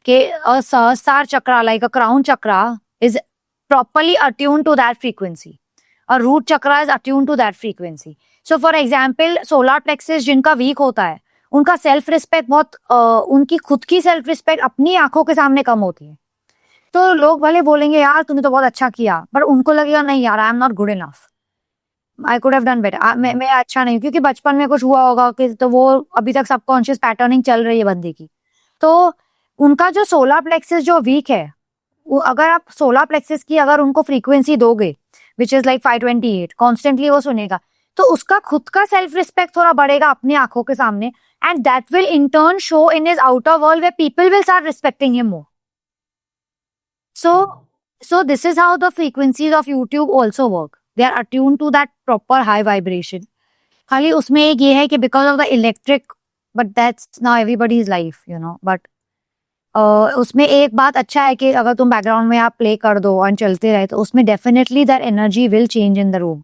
कि a Sahasrara chakra, like a crown chakra, is properly attuned to that frequency. A root chakra is attuned to that frequency. So for example, solar plexus जिनका weak होता है, उनका सेल्फ रिस्पेक्ट बहुत उनकी खुद की सेल्फ रिस्पेक्ट अपनी आंखों के सामने कम होती है. तो लोग भले बोलेंगे यार तूने तो बहुत अच्छा किया, पर उनको लगेगा नहीं यार, आई am not good enough, I could have done better, मैं अच्छा नहीं, क्योंकि बचपन में कुछ हुआ होगा कि, तो वो अभी तक सबकॉन्शियस पैटर्निंग चल रही है बंदे की. तो उनका जो सोलर प्लेक्सस जो वीक है, वो अगर आप सोलर प्लेक्सस की अगर उनको फ्रीक्वेंसी दोगे विच इज लाइक 528, कॉन्स्टेंटली वो सुनेगा, तो उसका खुद का सेल्फ रिस्पेक्ट थोड़ा बढ़ेगा अपनी आंखों के सामने, and that will in turn show in his outer world where people will start respecting him more. So this is how the frequencies of YouTube also work. They are attuned to that proper high vibration. खाली उसमें एक ये है कि because of the electric, but that's now everybody's life, you know. But उसमें एक बात अच्छा है कि अगर तुम बैकग्राउंड में आप प्ले कर दो और चलते रहे, तो उसमें definitely that energy will change in the room.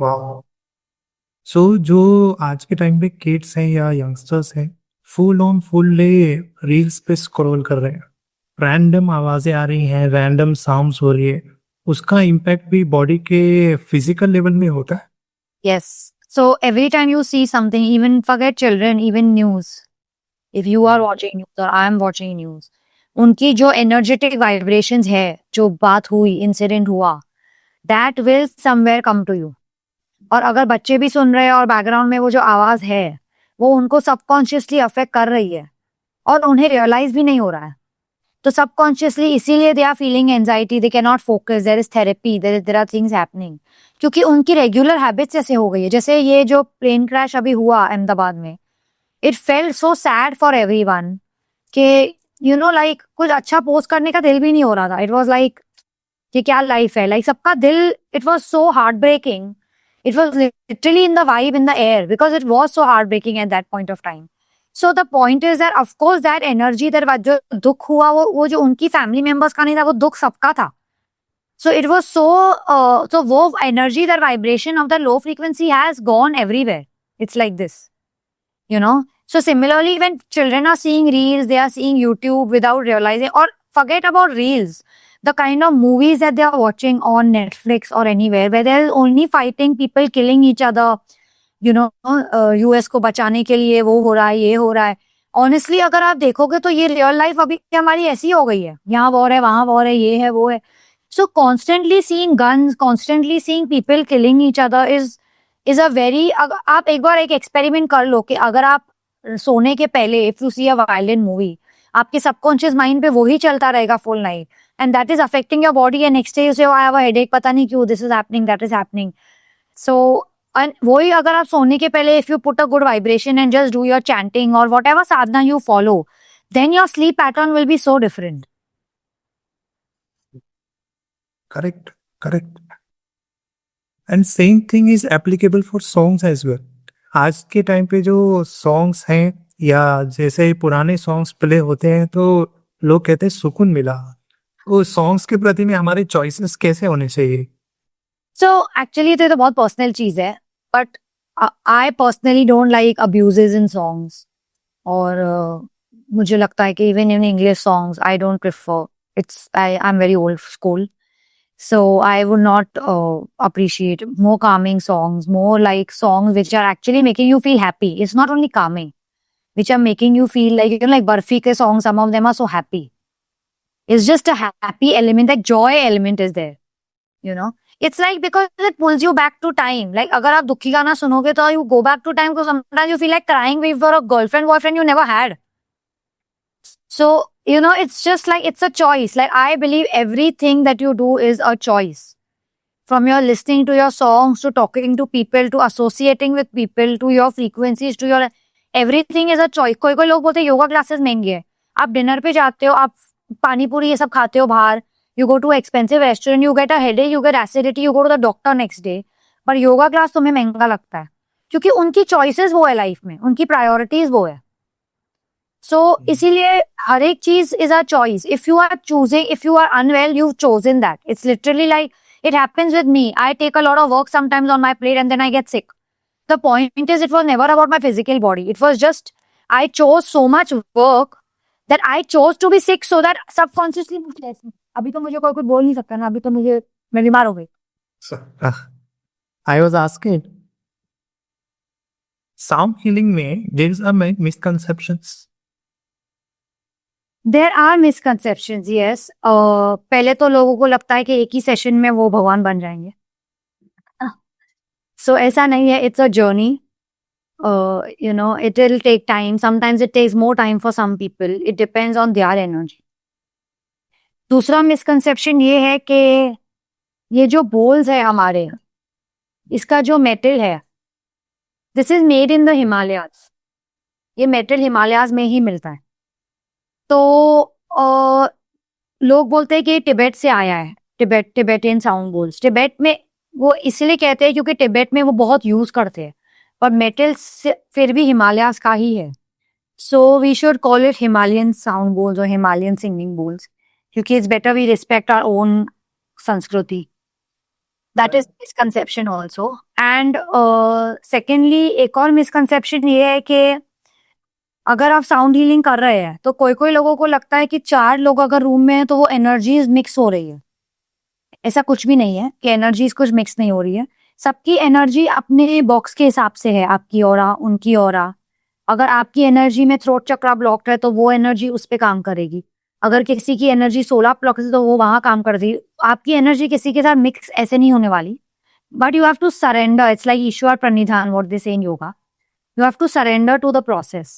वाह. सो जो आज के टाइम पे किड्स हैं या यंगस्टर्स हैं, फुल डे रील्स पे स्क्रॉल कर रहे हैं, रैंडम आवाजें आ रही हैं, रैंडम साउंड्स हो रही है, उसका इम्पैक्ट भी बॉडी के फिजिकल लेवल में होता है. Yes. So every time you see something, even forget children, even news. If you are watching news or I am watching news, उनकी जो energetic vibrations है, जो बात हुई, इंसिडेंट हुआ, that will somewhere come to you. और अगर बच्चे भी सुन रहे हैं और बैकग्राउंड में वो जो आवाज है, वो उनको सबकॉन्शियसली अफेक्ट कर रही है और उन्हें रियलाइज भी नहीं हो रहा है. तो सबकॉन्शियसली इसीलिए they are feeling anxiety, they can not focus, there is therapy, there are things happening, क्योंकि उनकी रेगुलर हैबिट्स ऐसे हो गई है. जैसे ये जो प्लेन क्रैश अभी हुआ अहमदाबाद में, it felt so sad for everyone कि यू नो लाइक कुछ अच्छा पोस्ट करने का दिल भी नहीं हो रहा था. इट वाज लाइक कि क्या लाइफ है, लाइक सबका दिल, it was so heart breaking. It was literally in the vibe in the air because it was so heart breaking at that point of time. So the point is that of course that energy, that जो दुख हुआ वो जो उनकी फैमिली मेंबर्स का नहीं था, वो दुख सबका था. So it was so वो energy, that vibration of the low frequency has gone everywhere. It's like this, you know. So similarly, when children are seeing reels, they are seeing YouTube without realizing, or forget about reels, the kind of movies that they are watching on Netflix or anywhere where there is only fighting, people killing each other, you know, US को बचाने के लिए वो हो रहा है, ये हो रहा है. ऑनेस्टली अगर आप देखोगे तो ये रियल लाइफ अभी हमारी ऐसी हो गई है. यहाँ वॉर है, वहां वॉर है, ये है, वो है. सो constantly seeing guns, constantly seeing people killing each other is a very. आप एक बार एक एक्सपेरिमेंट कर लो कि अगर आप सोने के पहले if you see a violent movie, आपके सबकॉन्शियस माइंड पे वही चलता रहेगा full night, and that is affecting your body, and next day you say I have a headache, पता नहीं क्यों, this is happening, that is happening. So and वही अगर आप सोने के पहले if you put a good vibration and just do your chanting or whatever sadhana you follow, then your sleep pattern will be so different. Correct, correct. And same thing is applicable for songs as well. आज के टाइम पे जो सॉन्ग्स हैं या जैसे पुराने सॉन्ग्स प्ले होते हैं तो लोग कहते हैं सुकून मिला. वो सॉन्ग्स के प्रति में हमारे चॉइसेस कैसे होने चाहिए? So actually तो बहुत पर्सनल चीज है, but I personally don't like abuses in songs. और मुझे लगता है कि even in English songs I don't prefer. I'm very old school. So I would not appreciate more calming songs, more like songs which are actually making you feel happy. It's not only calming, which are making you feel like, you know, like Barfi ke songs, some of them are so happy. It's just a happy element, like joy element is there, you know. It's like because it pulls you back to time. Like अगर आप दुखी गाना सुनोगे तो you go back to time because sometimes you feel like crying for a girlfriend, boyfriend you never had. So, you know, it's just like, it's a choice. Like I believe everything that you do is a choice. From your listening to your songs, to talking to people, to associating with people, to your frequencies, to your everything is a choice. कोई कोई लोग बोलते हैं योगा क्लासेस महंगी है. आप डिनर पे जाते हो, आप पानी पूरी ये सब खाते हो बाहर, you go to expensive restaurant, you get a headache, you get acidity, you go to the doctor next day. पर योगा क्लास तुम्हें महंगा लगता है क्योंकि उनकी चॉइसेस वो है लाइफ में, उनकी प्रायोरिटीज वो है. सो इसीलिए हर एक चीज is a choice. If you are choosing, if you are unwell, you chosen that. It's literally like it happens with me. I take a lot of work sometimes on my plate and then I get sick. The point is, it was never about my physical body. It was just, I chose so much work that I chose to be sick so that subconsciously अभी तो मुझे कोई कुछ बोल नहीं सकता ना, अभी तो मैं बीमार हो गई. I was asking, sound healing में there is a misconceptions. There are misconceptions, yes. पहले तो लोगों को लगता है कि एक ही सेशन में वो भगवान बन जाएंगे. So ऐसा नहीं है. It's a journey. You know, it will take time. Sometimes it takes more time for some people. It depends on their energy. दूसरा मिसकंसेप्शन ये है कि ये जो बोल्स है हमारे, इसका जो मेटल है, this is made in the Himalayas. ये मेटल हिमालयाज में ही मिलता है. तो लोग बोलते हैं कि ये तिब्बत से आया है, तिब्बतियन साउंड बोल्स. तिब्बत में वो इसलिए कहते हैं क्योंकि तिब्बत में वो बहुत यूज करते हैं, पर मेटल फिर भी हिमालयाज का ही है. So we should call it Himalayan sound bowls और हिमालयन सिंगिंग बोल्स, क्योंकि it's better we respect our own sanskriti. That is misconception also. And secondly एक और मिसकंसेप्शन ये है कि अगर आप साउंड हीलिंग कर रहे हैं तो कोई कोई लोगों को लगता है कि 4 लोग अगर रूम में हैं तो वो एनर्जीज मिक्स हो रही है। ऐसा कुछ भी नहीं है कि एनर्जीज कुछ मिक्स नहीं हो रही है। सबकी एनर्जी अपने बॉक्स के हिसाब से है, आपकी ऑरा, उनकी ऑरा। अगर आपकी एनर्जी में थ्रोट चक्रा ब्लॉक्ड है तो वो एनर्जी उस पे काम करेगी। अगर किसी की एनर्जी सोलर प्लक्स है तो वो वहां काम कर देगी। आपकी एनर्जी किसी के साथ मिक्स ऐसे नहीं होने वाली। But you have to surrender, it's like Ishwar pranidhan what they say in yoga. You have to surrender to the process.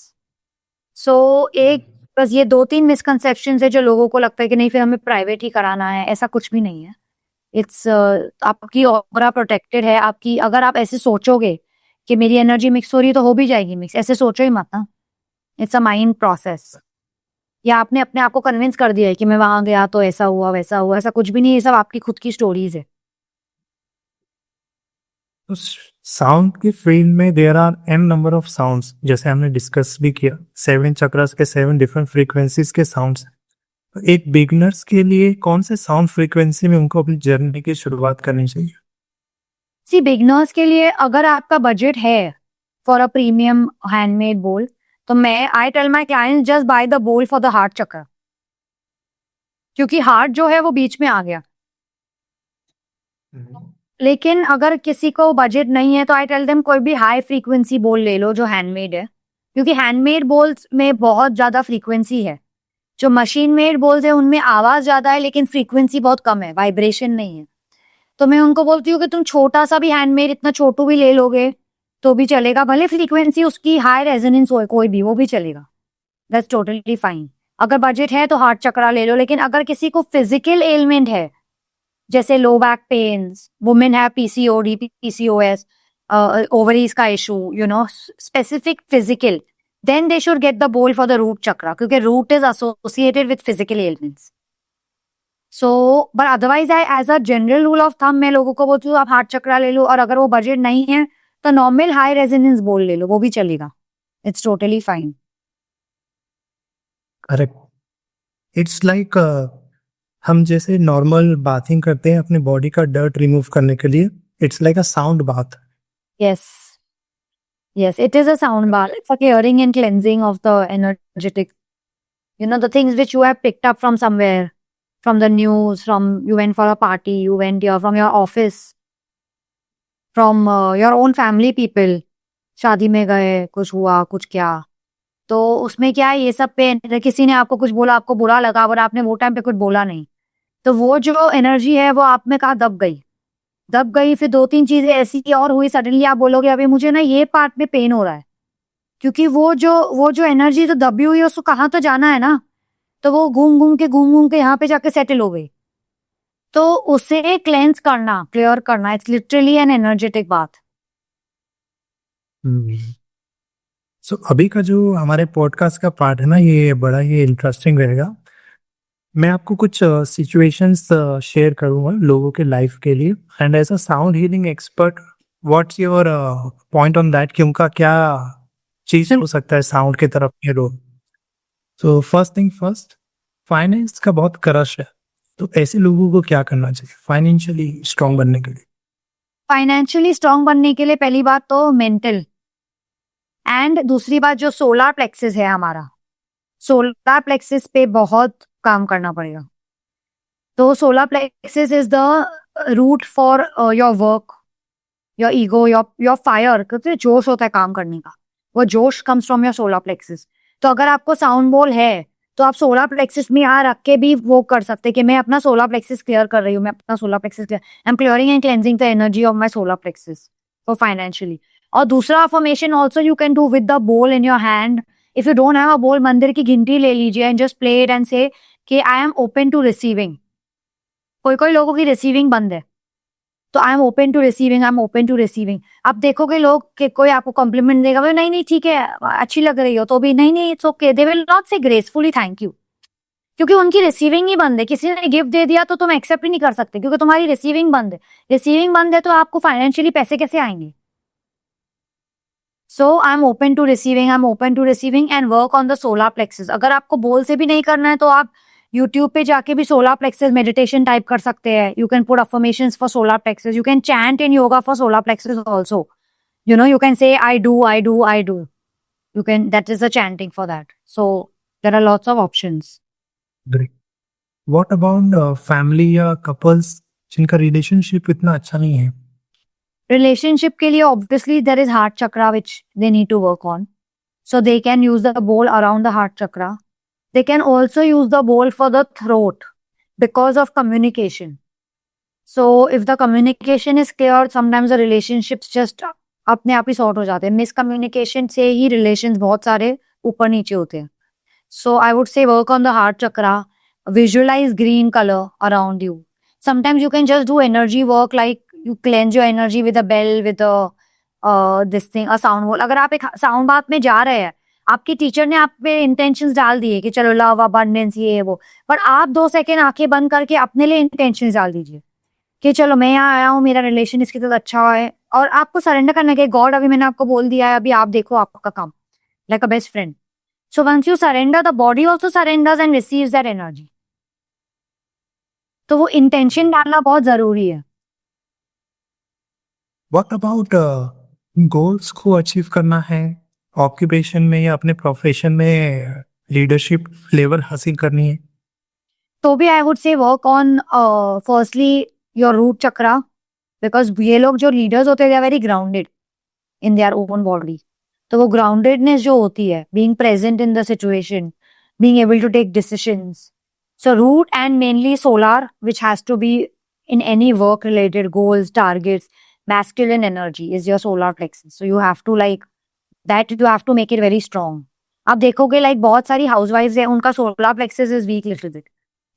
So एक बस ये 2-3 मिसकंसेप्शन है जो लोगों को लगता है कि नहीं फिर हमें प्राइवेट ही कराना है। ऐसा कुछ भी नहीं है। इट्स आपकी ऑरा प्रोटेक्टेड है। आपकी अगर आप ऐसे सोचोगे कि मेरी एनर्जी मिक्स हो रही है तो हो भी जाएगी मिक्स, ऐसे सोचो ही मत ना। It's a mind process. या आपने अपने आप को कन्विंस कर दिया है कि मैं वहां गया तो ऐसा हुआ वैसा हुआ, ऐसा कुछ भी नहीं है। ये सब आपकी खुद की स्टोरीज है। तो साउंड की फील्ड में there are n number of sounds, जैसे हमने डिस्कस भी किया 7 चक्रास के 7 डिफरेंट फ्रीक्वेंसीज के साउंड्स। तो एक बिगिनर्स के लिए कौन से साउंड फ्रीक्वेंसी में उनको अपनी जर्नी की शुरुआत करनी चाहिए? सी बिगनर्स के लिए अगर आपका बजट है for a premium handmade bowl, तो मैं I tell my client just buy the bowl for the heart chakra, क्योंकि हार्ट जो है वो बीच में आ गया। लेकिन अगर किसी को बजट नहीं है तो आई टेल देम कोई भी हाई फ्रीक्वेंसी बोल ले लो जो हैंडमेड है, क्योंकि हैंडमेड बोल्स में बहुत ज्यादा फ्रीक्वेंसी है। जो मशीन मेड बोल्स है उनमें आवाज ज्यादा है लेकिन फ्रीक्वेंसी बहुत कम है, वाइब्रेशन नहीं है। तो मैं उनको बोलती हूँ कि तुम छोटा सा भी हैंडमेड, इतना छोटू भी ले लोगे तो भी चलेगा, भले फ्रीक्वेंसी उसकी हाई रेजोनेंस हो कोई भी, वो भी चलेगा। That's totally fine. अगर बजट है तो हार्ट चक्रा ले लो। लेकिन अगर किसी को फिजिकल एलिमेंट है, जैसे लो बैक पेन्स, वुमेन है पीसीओडी, पीसीओएस, ओवरीज का issue, you know specific physical, then they should get the bowl for the root chakra, क्योंकि root is associated with physical elements. So but otherwise I as a general rule of thumb मैं लोगों को बोलती हूँ आप हार्ट चक्रा ले लो, और अगर वो बजट नहीं है तो नॉर्मल हाई रेजोनेंस बोल ले लो, वो भी चलेगा। It's totally fine. Correct. It's like हम जैसे नॉर्मल बाथिंग करते हैं अपनी बॉडी का डर्ट रिमूव करने के लिए, it's like a sound bath. Yes. Yes, it is a sound bath. It's a clearing and cleansing of the energetic, the things which you have picked up from somewhere, from the news, from you went for a party, you went here, from your office, from your own family people. शादी में गए, कुछ हुआ, कुछ क्या, तो उसमें क्या है, ये सब पे किसी ने आपको कुछ बोला, आपको बुरा लगा और आपने वो टाइम पे कुछ बोला नहीं, तो वो जो एनर्जी है वो आप में कहा दब गई। फिर 2-3 चीजें ऐसी और हुई, सडनली आप बोलोगे अभी मुझे ना ये पार्ट में पेन हो रहा है, क्योंकि वो जो एनर्जी तो दबी हुई है उसको कहाँ तो जाना है ना, तो वो घूम घूम के यहाँ पे जाके सेटल हो गई। तो उसे क्लेंस करना, क्लियर करना, इट्स लिटरली एन एनर्जेटिक बात। सो अभी का जो हमारे पॉडकास्ट का पार्ट है ना, ये बड़ा ही इंटरेस्टिंग रहेगा। मैं आपको कुछ सिचुएशंस शेयर करूंगा लोगों के लाइफ के लिए, and as a sound healing expert what's your point on that कि उनका क्या चीज हो सकता है साउंड की तरफ ये लोग। तो फर्स्ट थिंग फर्स्ट, फाइनेंस का बहुत क्रश है, तो ऐसे लोगों को क्या करना चाहिए फाइनेंशियली स्ट्रांग बनने के लिए? फाइनेंशियली स्ट्रांग बनने के लिए पहली बात तो मेंटल, एंड दूसरी बात जो सोलर प्लेक्सिस है हमारा, सोलर प्लेक्सिस पे बहुत काम करना पड़ेगा। तो solar plexus is the root for your work, your ego, your fire, क्योंकि जोश होता है काम करने का, वो जोश comes from your solar plexus. तो अगर आपको साउंड बोल है तो आप सोलर प्लेक्सिस में यहाँ रख के भी वो कर सकते कि मैं अपना सोलर प्लेक्सिस क्लियर कर रही हूँ, मैं अपना solar plexus clear, I am clearing and cleansing the energy of my solar plexus for financially. और दूसरा affirmation also you can do with the bowl in your hand. If you don't have a bowl, मंदिर की घंटी ले लीजिए and just play it and say कि I am open to receiving. कोई लोगों की रिसीविंग बंद है, तो I am open to receiving, I am open to receiving. आप देखोगे लोग कि कोई आपको कॉम्प्लीमेंट देगा, बोले नहीं ठीक है, अच्छी लग रही हो, तो भी नहीं it's okay, they will not से ग्रेसफुली थैंक यू, क्योंकि उनकी रिसीविंग ही बंद है। किसी ने गिफ्ट दे दिया तो तुम एक्सेप्ट ही नहीं कर सकते, क्योंकि तुम्हारी रिसीविंग बंद है। रिसीविंग बंद है तो आपको फाइनेंशियली पैसे कैसे आएंगे? So I am open to receiving, I am open to receiving and work on the solar plexus. अगर आपको बोल से भी नहीं करना है तो आप यूट्यूब पे जाके भी सोलर प्लेक्सिस मेडिटेशन टाइप कर सकते हैं। You can put affirmations for solar plexus, you can chant in yoga for solar plexus also, you can say I do, I do, I do. that is a chanting for that. So there are lots of options. Great. What about family या कपल्स जिनका रिलेशनशिप इतना अच्छा नहीं है? Relationship के लिए obviously there is heart chakra which they need to work on. So they can use the bowl around the heart chakra. They can also use the bowl for the throat because of communication. So if the communication is clear, sometimes the relationships just अपने आप ही सॉर्ट हो जाते हैं. मिसकम्युनिकेशन से ही रिलेशंस बहुत सारे ऊपर नीचे होते हैं. So I would say work on the heart chakra. Visualize green color around you. Sometimes you can just do energy work, like you cleanse your energy with a bell, with a this thing, a sound bowl. अगर आप एक साउंड बाथ में जा रहे हैं, आपकी टीचर ने आप पे इंटेंशंस डाल दिए कि चलो लव अबंडेंस ये वो, पर आप 2 सेकेंड आंखें बंद करके अपने लिए इंटेंशंस डाल दीजिए कि चलो मैं यहाँ आया हूँ, मेरा रिलेशन इसके साथ अच्छा है, और आपको सरेंडर करने के गॉड अभी मैंने आपको बोल दिया है, अभी आप देखो आपका काम, like a best friend. So once you surrender, the body also surrenders and receives that energy. तो वो इंटेंशन डालना बहुत जरूरी है. What about गोल्स को अचीव करना है ऑक्यूपेशन में या अपने प्रोफेशन में लीडरशिप लेवल हासिल करनी है? तो भी I would say work on firstly your root chakra, because ये लोग जो लीडर्स होते हैं they are very grounded in their own body. तो वो ग्राउंडेडनेस जो होती है, being present in the situation, being able to take decisions. So root and mainly solar, which has to be in any work related goals, targets, masculine energy is your solar plexus. So you have to like that, you have to make it very strong. आप देखोगे like बहुत सारी housewives है, उनका solar plexus is weak little bit.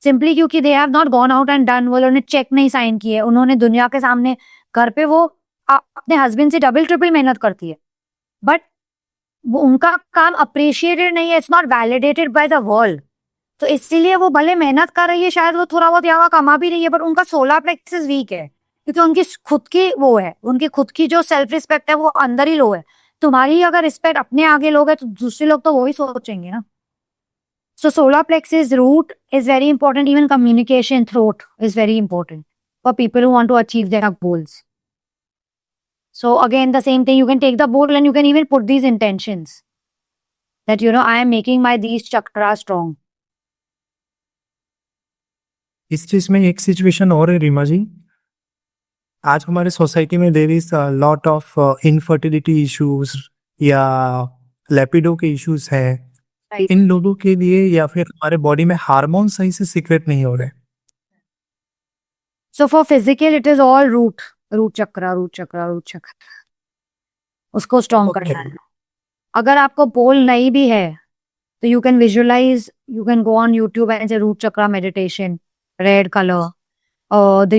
Simply क्योंकि they have not gone out and done, वो उन्होंने चेक नहीं साइन किए, उन्होंने दुनिया के सामने घर पे वो अपने हस्बैंड से डबल ट्रिपल मेहनत करती है, बट वो उनका काम अप्रिशिएटेड नहीं है, it's not validated by the world. तो इसीलिए वो भले मेहनत कर रही है, शायद वो थोड़ा बहुत यहाँ कमा भी रही है, बट उनका सोलर प्लेक्सस वीक है क्योंकि उनकी खुद की वो है, उनकी खुद की जो सेल्फ रिस्पेक्ट है वो अंदर ही लो है. तुम्हारी अगर रिस्पेक्ट अपने आगे लोग है तो दूसरे लोग तो वो ही सोचेंगे ना. So solar plexus root is very important. Even communication throat is very important for people who want to achieve their goals. So again, the same thing, you can take the bowl and you can even put these intentions that, you know, I am making my these chakras strong. इस चीज में एक सिचुएशन और है रीमा जी. आज हमारे सोसाइटी में there is lot of infertility issues या लेपिडो के इश्यूज है. Right. इन लोगों के लिए या फिर हमारे बॉडी में हार्मोन सही से सीक्रेट नहीं हो रहे. So for physical, it is all root chakra. उसको स्ट्रॉन्ग Okay. करना है. अगर आपको बोल नहीं भी है तो you can visualise, you can go on YouTube and say root chakra meditation, red colour.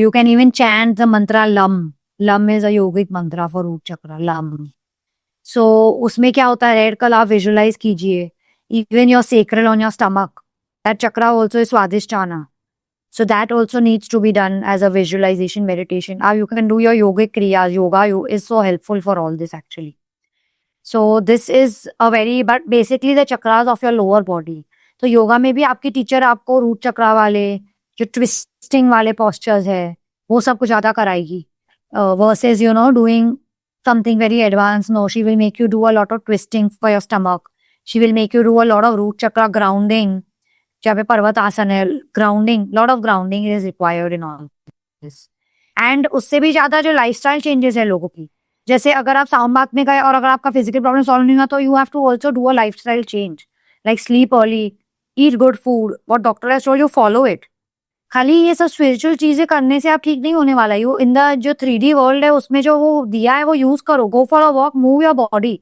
You can even chant the mantra LUM. LUM is a yogic mantra for root chakra, LUM. So उसमें क्या होता है, रेड कलर आप विजुअलाइज कीजिए. Even your sacral on your stomach, that chakra also is Swadhisthana. So that also needs to be done as a visualization meditation. You can do your yogic kriyas. Yoga is so helpful for all this actually. So this is a very, but basically the chakras of your lower body. तो योगा में भी आपकी टीचर आपको रूट चक्रा वाले जो ट्विस्टिंग वाले postures है वो सब कुछ ज्यादा कराएगी, versus you know doing something very advanced. No, she will make you do a lot of twisting for your stomach. She will make you do a lot of root chakra grounding. जहाँ पे पर्वत आसन है, grounding, lot of grounding is required in all this. And उससे भी ज्यादा जो लाइफस्टाइल चेंजेस है लोगों की, जैसे अगर आप साउंड बाथ में गए और अगर आपका फिजिकल प्रॉब्लम सॉल्व नहीं हुआ तो you have to also do a lifestyle change, like sleep early, eat good food, what doctor has told you follow it. खाली ये सब स्पिरिचुअल चीजें करने से आप ठीक नहीं होने वाला. यू इन द जो 3D वर्ल्ड है उसमें जो वो दिया है वो यूज करो. Go for a walk, move your body.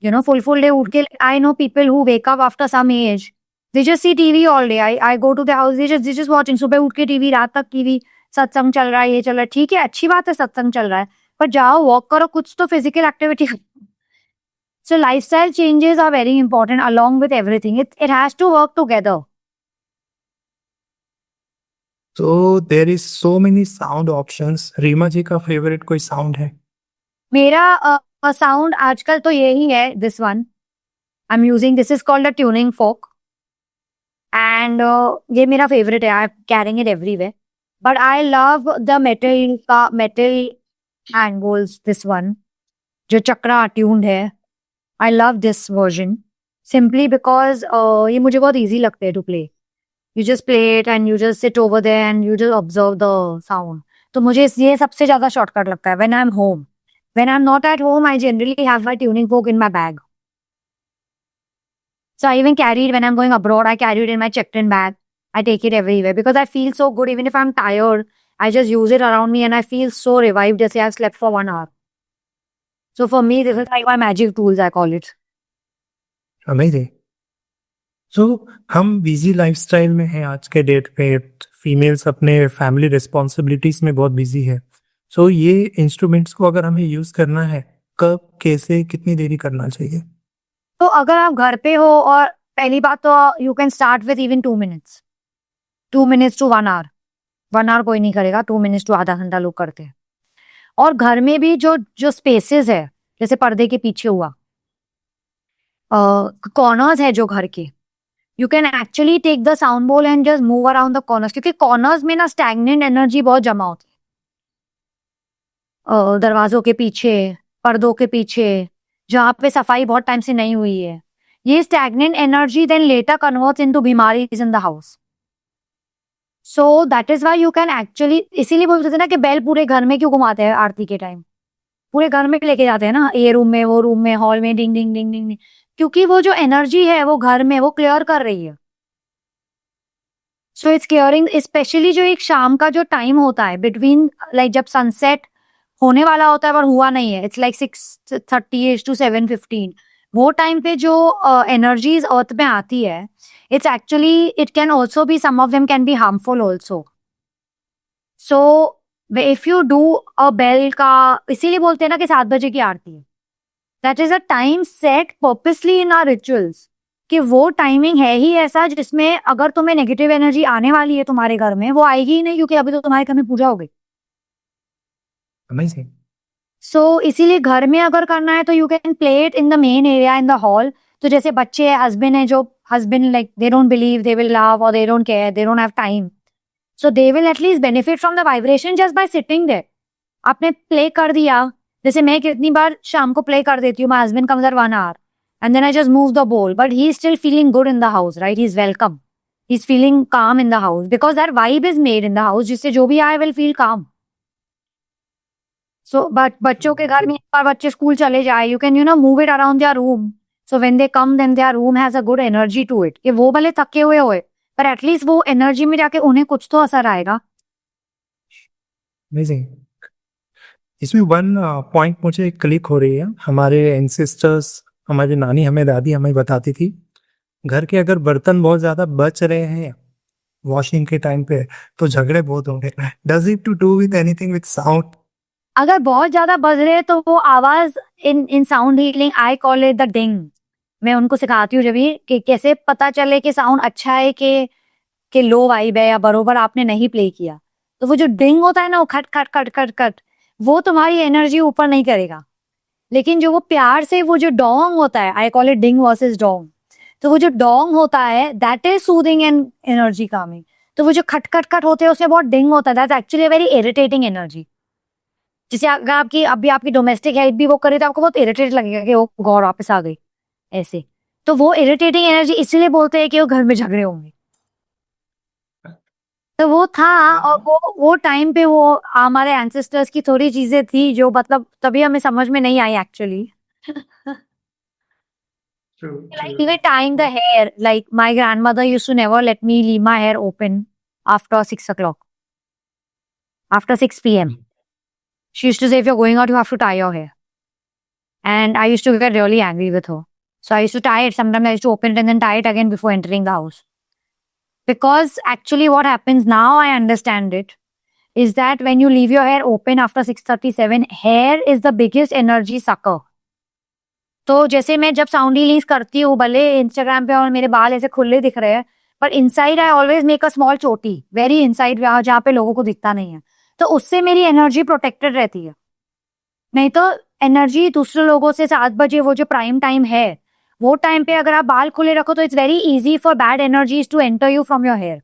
You know full day उठ के, I know people who wake up after some age, they just see TV all day. I go to the house, they just watching. सुबह उठ के टीवी, रात तक टीवी, सत्संग चल रहा है, ये चल रहा है, ठीक है, अच्छी बात है सत्संग चल रहा है, पर जाओ वॉक करो, कुछ तो physical activity. So lifestyle changes are very important along with everything. It has to work together. So there is so many sound options. Reema ji का फेवरेट कोई साउंड है? मेरा साउंड आजकल तो यही है, this one I'm using. This is called a tuning fork. And ये मेरा फेवरेट है. I am carrying it everywhere. But I love the metal hand bowls, this one जो चक्रा ट्यून्ड है. I love this version simply because ये मुझे बहुत ईजी लगते हैं to play. You just play it and you just sit over there and you just observe the sound. तो मुझे ये सबसे ज्यादा शॉर्टकट लगता है when I am home. When I am not at home I generally have my tuning fork in my bag. So I even carry it when I'm going abroad. I carry it in my checked-in bag. I take it everywhere because I feel so good. Even if I'm tired, I just use it around me and I feel so revived as if I've slept for 1 hour. So for me, this is like my magic tools, I call it. Amazing. So हम बिजी लाइफस्टाइल में हैं आज के डेट पे. फीमेल्स अपने फैमिली रिस्पॉन्सिबिलिटीज में बहुत बिजी है. सो ये इंस्ट्रूमेंट्स को अगर हमें यूज करना है, कब, कैसे, कितनी देरी करना चाहिए? तो अगर आप घर पे हो और पहली बात तो you can start with even 2 minutes. 2 minutes to 1 hour. 1 hour कोई नहीं करेगा. 2 minutes to आधा घंटा लोग करते हैं. और घर में भी जो जो स्पेसेस है, जैसे पर्दे के पीछे हुआ, कॉर्नर्स है जो घर के, you can actually take the sound bowl and just move around the corners. क्योंकि कॉर्नर्स में ना स्टैग्नेंट एनर्जी बहुत जमा होती है. दरवाजों के पीछे, पर्दों के पीछे, जहाँ पे सफाई बहुत टाइम से नहीं हुई है, ये stagnant energy then later converts into बीमारीज in the house. So that is why you can actually, इसीलिए बोलते थे ना कि बेल पूरे घर में क्यों घुमाते हैं आरती के टाइम. पूरे घर में लेके जाते हैं ना, ये रूम में, वो रूम में, हॉल में, डिंग डिंग डिंग डिंग डिंग. क्योंकि वो जो एनर्जी है वो घर में वो क्लियर कर रही है. So it's clearing. स्पेशली जो एक शाम का जो टाइम होता है बिटवीन, लाइक जब सनसेट होने वाला होता है पर हुआ नहीं है, इट्स लाइक 6:30 to 7:15. वो टाइम पे जो एनर्जीज अर्थ में आती है, it's actually, it can also be, some of them can be harmful also. So if you do a bell का, इसीलिए बोलते हैं ना कि 7 बजे की आरती है. That is a time set purposely in our rituals, कि वो टाइमिंग है ही ऐसा जिसमें अगर तुम्हें नेगेटिव एनर्जी आने वाली है तुम्हारे घर में, वो आएगी ही नहीं, क्योंकि अभी तो तुम्हारे घर में पूजा हो गई. अमेजिंग. सो इसीलिए घर में अगर करना है तो you can play it in the main area in the hall. तो जैसे बच्चे है, हस्बैंड है, जो husband like they don't believe, they will love और they don't care, they don't have time, so they will at least benefit from the vibration just by sitting there. आपने प्ले कर दिया, जैसे मैं कितनी बार शाम को प्ले कर देती हूँ, my husband comes at 1 hour and then I just move the bowl, but he is still feeling good in the house, right? He's welcome, he's feeling calm in the house because that vibe is made in the house, जिससे जो भी आए will feel calm. So but बच्चों के घर में एक बार बच्चे स्कूल चले जाए, you can move it around their room, so when they come then their room has a good energy to it, कि वो भले थके हुए होए पर एटलीस्ट वो एनर्जी में जाके उन्हें कुछ तो असर आएगा. अमेजिंग. इसमें वन पॉइंट मुझे क्लिक हो रही है. हमारे एंसेस्टर्स, हमारी नानी, हमें दादी हमें बताती थी, घर के अगर बर्तन बहुत ज्यादा बच रहे हैं वॉशिंग के टाइम पे तो झगड़े बहुत होंगे. Does it to do with anything with sound? अगर बहुत ज्यादा बज रहे हैं तो वो आवाज in sound healing I call it the ding. मैं उनको सिखाती हूँ जब भी कि कैसे पता चले कि साउंड अच्छा है कि लो वाइब है या बरोबर आपने नहीं प्ले किया. तो वो जो डिंग होता है ना, वो खट खट खट खट खट, वो तुम्हारी एनर्जी ऊपर नहीं करेगा. लेकिन जो वो प्यार से वो जो डोंग होता है, आई call it ding versus Dong, तो वो जो डोंग होता है that is soothing and energy Kameng. तो वो जो खट खट खट होते हैं उसमें बहुत डिंग होता है, that's actually very irritating energy. जैसे अगर आपकी डोमेस्टिक हेल्प भी वो करे तो आपको बहुत इरिटेट लगेगा कि वो गौर वापस आ गई ऐसे. तो वो इरिटेटिंग एनर्जी इसलिए बोलते हैं कि वो घर में झगड़े होंगे. तो वो था, और वो टाइम पे वो हमारे एंसेस्टर्स की थोड़ी चीजें थी जो मतलब तभी हमें समझ में नहीं I actually. Like even tying the hair, like my grandmother used to never let me leave my hair open after 6 o'clock, after 6 p.m. She used to say, if you're going out, you have to tie your hair. And I used to get really angry with her. So I used to tie it. Sometimes I used to open it and then tie it again before entering the house. Because actually what happens now, I understand it, is that when you leave your hair open after 6:37, hair is the biggest energy sucker. तो जैसे मैं जब साउंड हीलिंग्स करती हूँ, भले इंस्टाग्राम पे और मेरे बाल ऐसे खुले दिख रहे हैं, पर inside I always make a small चोटी, वेरी इनसाइड, जहाँ पे लोगों को दिखता नहीं है. तो उससे मेरी एनर्जी प्रोटेक्टेड रहती है. नहीं तो एनर्जी दूसरे लोगों से 7 बजे वो जो प्राइम टाइम है, वो टाइम पे अगर आप बाल खुले रखो तो it's very easy for bad energies to enter you from your hair.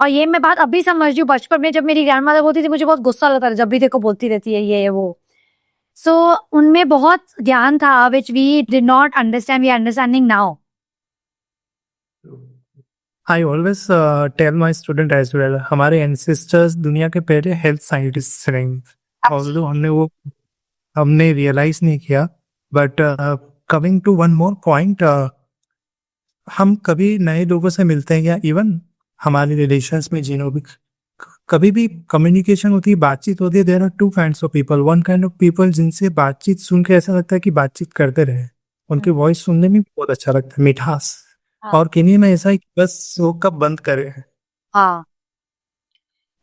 और ये मैं बात अभी समझ रही हूँ. बचपन में जब मेरी ग्रैंडमदर बोलती थी मुझे बहुत गुस्सा लगता था, जब भी देखो बोलती रहती है ये वो. सो उनमें बहुत ज्ञान था which we did not understand, we understanding now. I always tell my student as well, हमारे एंसेस्टर्स दुनिया के पहले हेल्थ साइंटिस्ट रहे, ऑल्दो हमने रियलाइज नहीं किया. But coming to one more point, हम कभी नए लोगों से मिलते हैं या इवन हमारे रिलेशंस में जिन्हों भी कभी भी कम्युनिकेशन होती है, बातचीत होती है, there are two kinds of people. One kind of people जिनसे बातचीत सुन के ऐसा लगता है कि बातचीत करते रहे, उनकी वॉइस सुनने में बहुत अच्छा लगता है, मिठास. और किन्हीं में ऐसा है कि बस वो कब बंद करे. हाँ,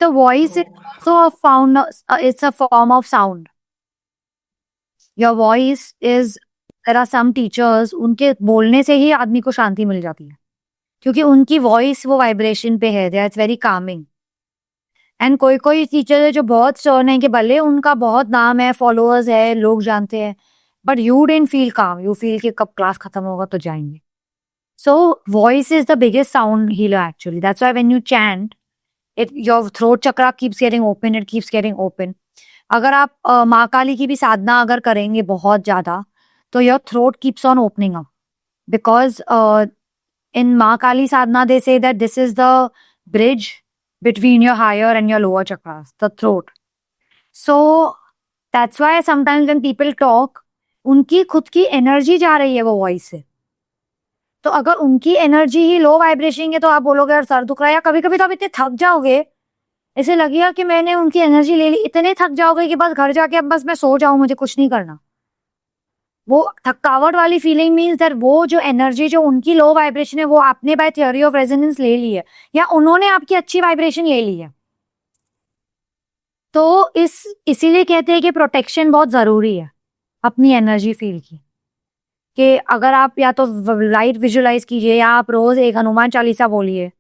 the voice is also a found, it's a form of sound. Your voice is, there are some teachers, उनके बोलने से ही आदमी को शांति मिल जाती है, क्योंकि उनकी वॉइस वो वाइब्रेशन पे है, दैट्स वेरी कामिंग. एंड कोई कोई टीचर है जो बहुत स्टर्न है कि भले उनका बहुत नाम है, फॉलोअर्स है, लोग जानते हैं, बट यू डिडंट फील काम, यू फील कि कब क्लास खत्म होगा तो जाएंगे. So voice is the biggest sound healer actually. That's why when you chant, your throat chakra keeps getting open, it keeps getting open. अगर आप माँ काली की भी साधना अगर करेंगे बहुत ज्यादा, तो your throat keeps on opening up. Because in माँ काली साधना they say that this is the bridge between your higher and your lower chakras, the throat. So that's why sometimes when people talk, उनकी खुद की एनर्जी जा रही है वो वॉइस से. तो अगर उनकी एनर्जी ही लो वाइब्रेशन है तो आप बोलोगे यार सर दुख रहा है, या कभी कभी तो आप इतने थक जाओगे, ऐसे लगेगा कि मैंने उनकी एनर्जी ले ली, इतने थक जाओगे कि बस घर जाके अब बस मैं सो जाऊं, मुझे कुछ नहीं करना. वो थकावट वाली फीलिंग मीन्स दैट वो जो एनर्जी जो उनकी लो वाइब्रेशन है वो आपने बाय थ्योरी ऑफ रेजोनेंस ले ली है, या उन्होंने आपकी अच्छी वाइब्रेशन ले ली है. तो इसीलिए कहते हैं कि प्रोटेक्शन बहुत जरूरी है अपनी एनर्जी फील की. कि अगर आप या तो लाइट विजुअलाइज कीजिए, या आप रोज एक हनुमान चालीसा बोलिए,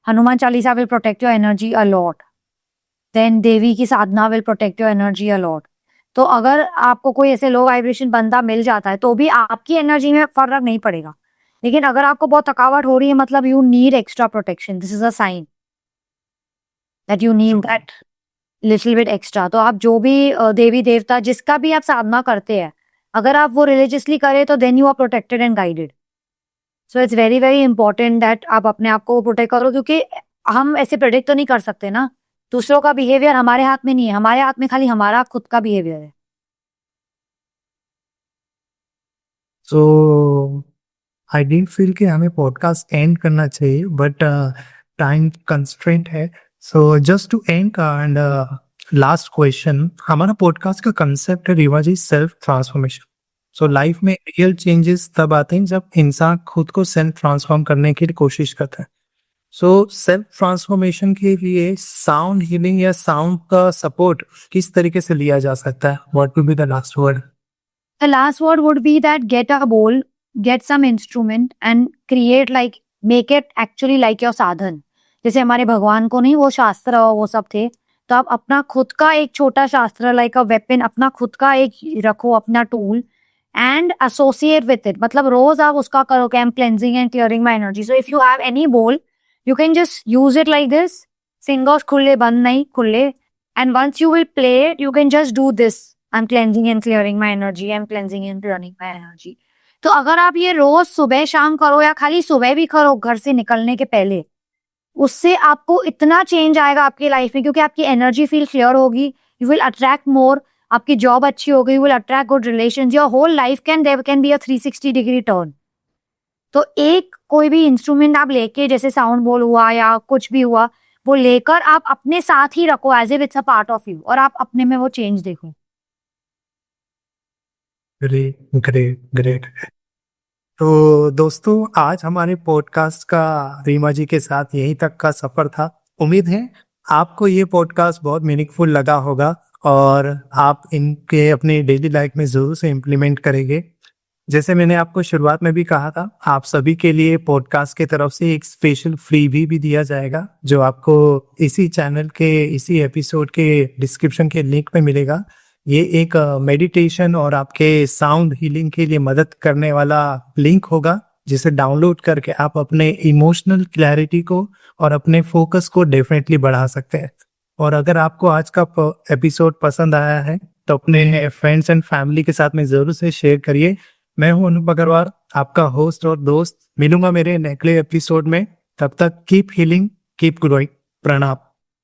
Hanuman Chalisa will protect your energy a lot. Then देवी की साधना will protect your energy a lot. तो अगर आपको कोई ऐसे लो वाइब्रेशन बंदा मिल जाता है तो भी आपकी एनर्जी में फर्क नहीं पड़ेगा. लेकिन अगर आपको बहुत थकावट हो रही है, मतलब you need extra protection, this is a sign that you need that little bit extra. तो आप जो भी देवी देवता जिसका भी आप साधना करते हैं, अगर आप वो रिलीजियसली करें तो then you are protected and guided. So it's very very important that आप अपने आप को प्रोटेक्ट करो, क्योंकि हम ऐसे प्रेडिक्ट तो नहीं कर सकते ना, दूसरों का बिहेवियर हमारे हाथ में नहीं है, हमारे हाथ में खाली हमारा खुद का बिहेवियर है. सो आई डिडंट फील कि हमें पॉडकास्ट एंड करना चाहिए, बट टाइम कंस्ट्रेंट है. So just to end and last question, हमारा पॉडकास्ट का कंसेप्ट है Reeva ji self transformation. So life में रियल चेंजेस तब आते हैं जब इंसान खुद को सेल्फ ट्रांसफॉर्म करने की कोशिश करता है. सो सेल्फ ट्रांसफॉर्मेशन के लिए साउंड हीलिंग या साउंड का सपोर्ट किस तरीके से लिया जा सकता है? What will be the last word? The last word would be that get a bowl, get some instrument and create like, make it actually like your साधन. जैसे हमारे भगवान को नहीं वो शास्त्र वो सब थे, तो आप अपना खुद का एक छोटा शास्त्र लाइक अ वेपन, अपना खुद का एक रखो, अपना tool, and associate with it. मतलब रोज आप उसका करो कि I am cleansing and clearing my energy. So if you have any bowl, you can just use it like this, fingers खुले बंद नहीं, खुले, and once you will play it you can just do this, I am cleansing and clearing my energy, I am cleansing and clearing my energy. तो अगर आप ये रोज सुबह शाम करो, या खाली सुबह भी करो घर से निकलने के पहले, उससे आपको इतना चेंज आएगा आपकी लाइफ में, क्योंकि आपकी एनर्जी फील क्लियर होगी, यू विल अट्रैक्ट मोर, आपकी जॉब अच्छी होगी, you will attract good relations, your whole life can be a 360 degree turn. तो एक कोई भी इंस्ट्रूमेंट आप लेके, जैसे साउंड बोल हुआ या कुछ भी हुआ, वो लेकर आप अपने साथ ही रखो as if it's a part of you, और आप अपने में वो चेंज देखो. Great great great. तो दोस्तों, आज हमारे पॉडकास्ट का रीमा जी के साथ यहीं तक का सफर था. उम्मीद है आपको ये पॉडकास्ट बहुत मीनिंगफुल लगा होगा और आप इनके अपने डेली लाइफ में जरूर से इम्प्लीमेंट करेंगे. जैसे मैंने आपको शुरुआत में भी कहा था, आप सभी के लिए पॉडकास्ट की तरफ से एक स्पेशल फ्रीबी भी दिया जाएगा, जो आपको इसी चैनल के इसी एपिसोड के डिस्क्रिप्शन के लिंक में मिलेगा. ये एक मेडिटेशन और आपके साउंड हीलिंग के लिए मदद करने वाला लिंक होगा, जिसे डाउनलोड करके आप अपने इमोशनल क्लैरिटी को और अपने फोकस को डेफिनेटली बढ़ा सकते हैं. और अगर आपको आज का एपिसोड पसंद आया है तो अपने फ्रेंड्स एंड फैमिली के साथ में जरूर से शेयर करिए। मैं हूं अनूप अग्रवाल, आपका होस्ट और दोस्त। मिलूंगा मेरे अगले एपिसोड में। तब तक कीप हीलिंग, कीप ग्रोइंग। प्रणाम।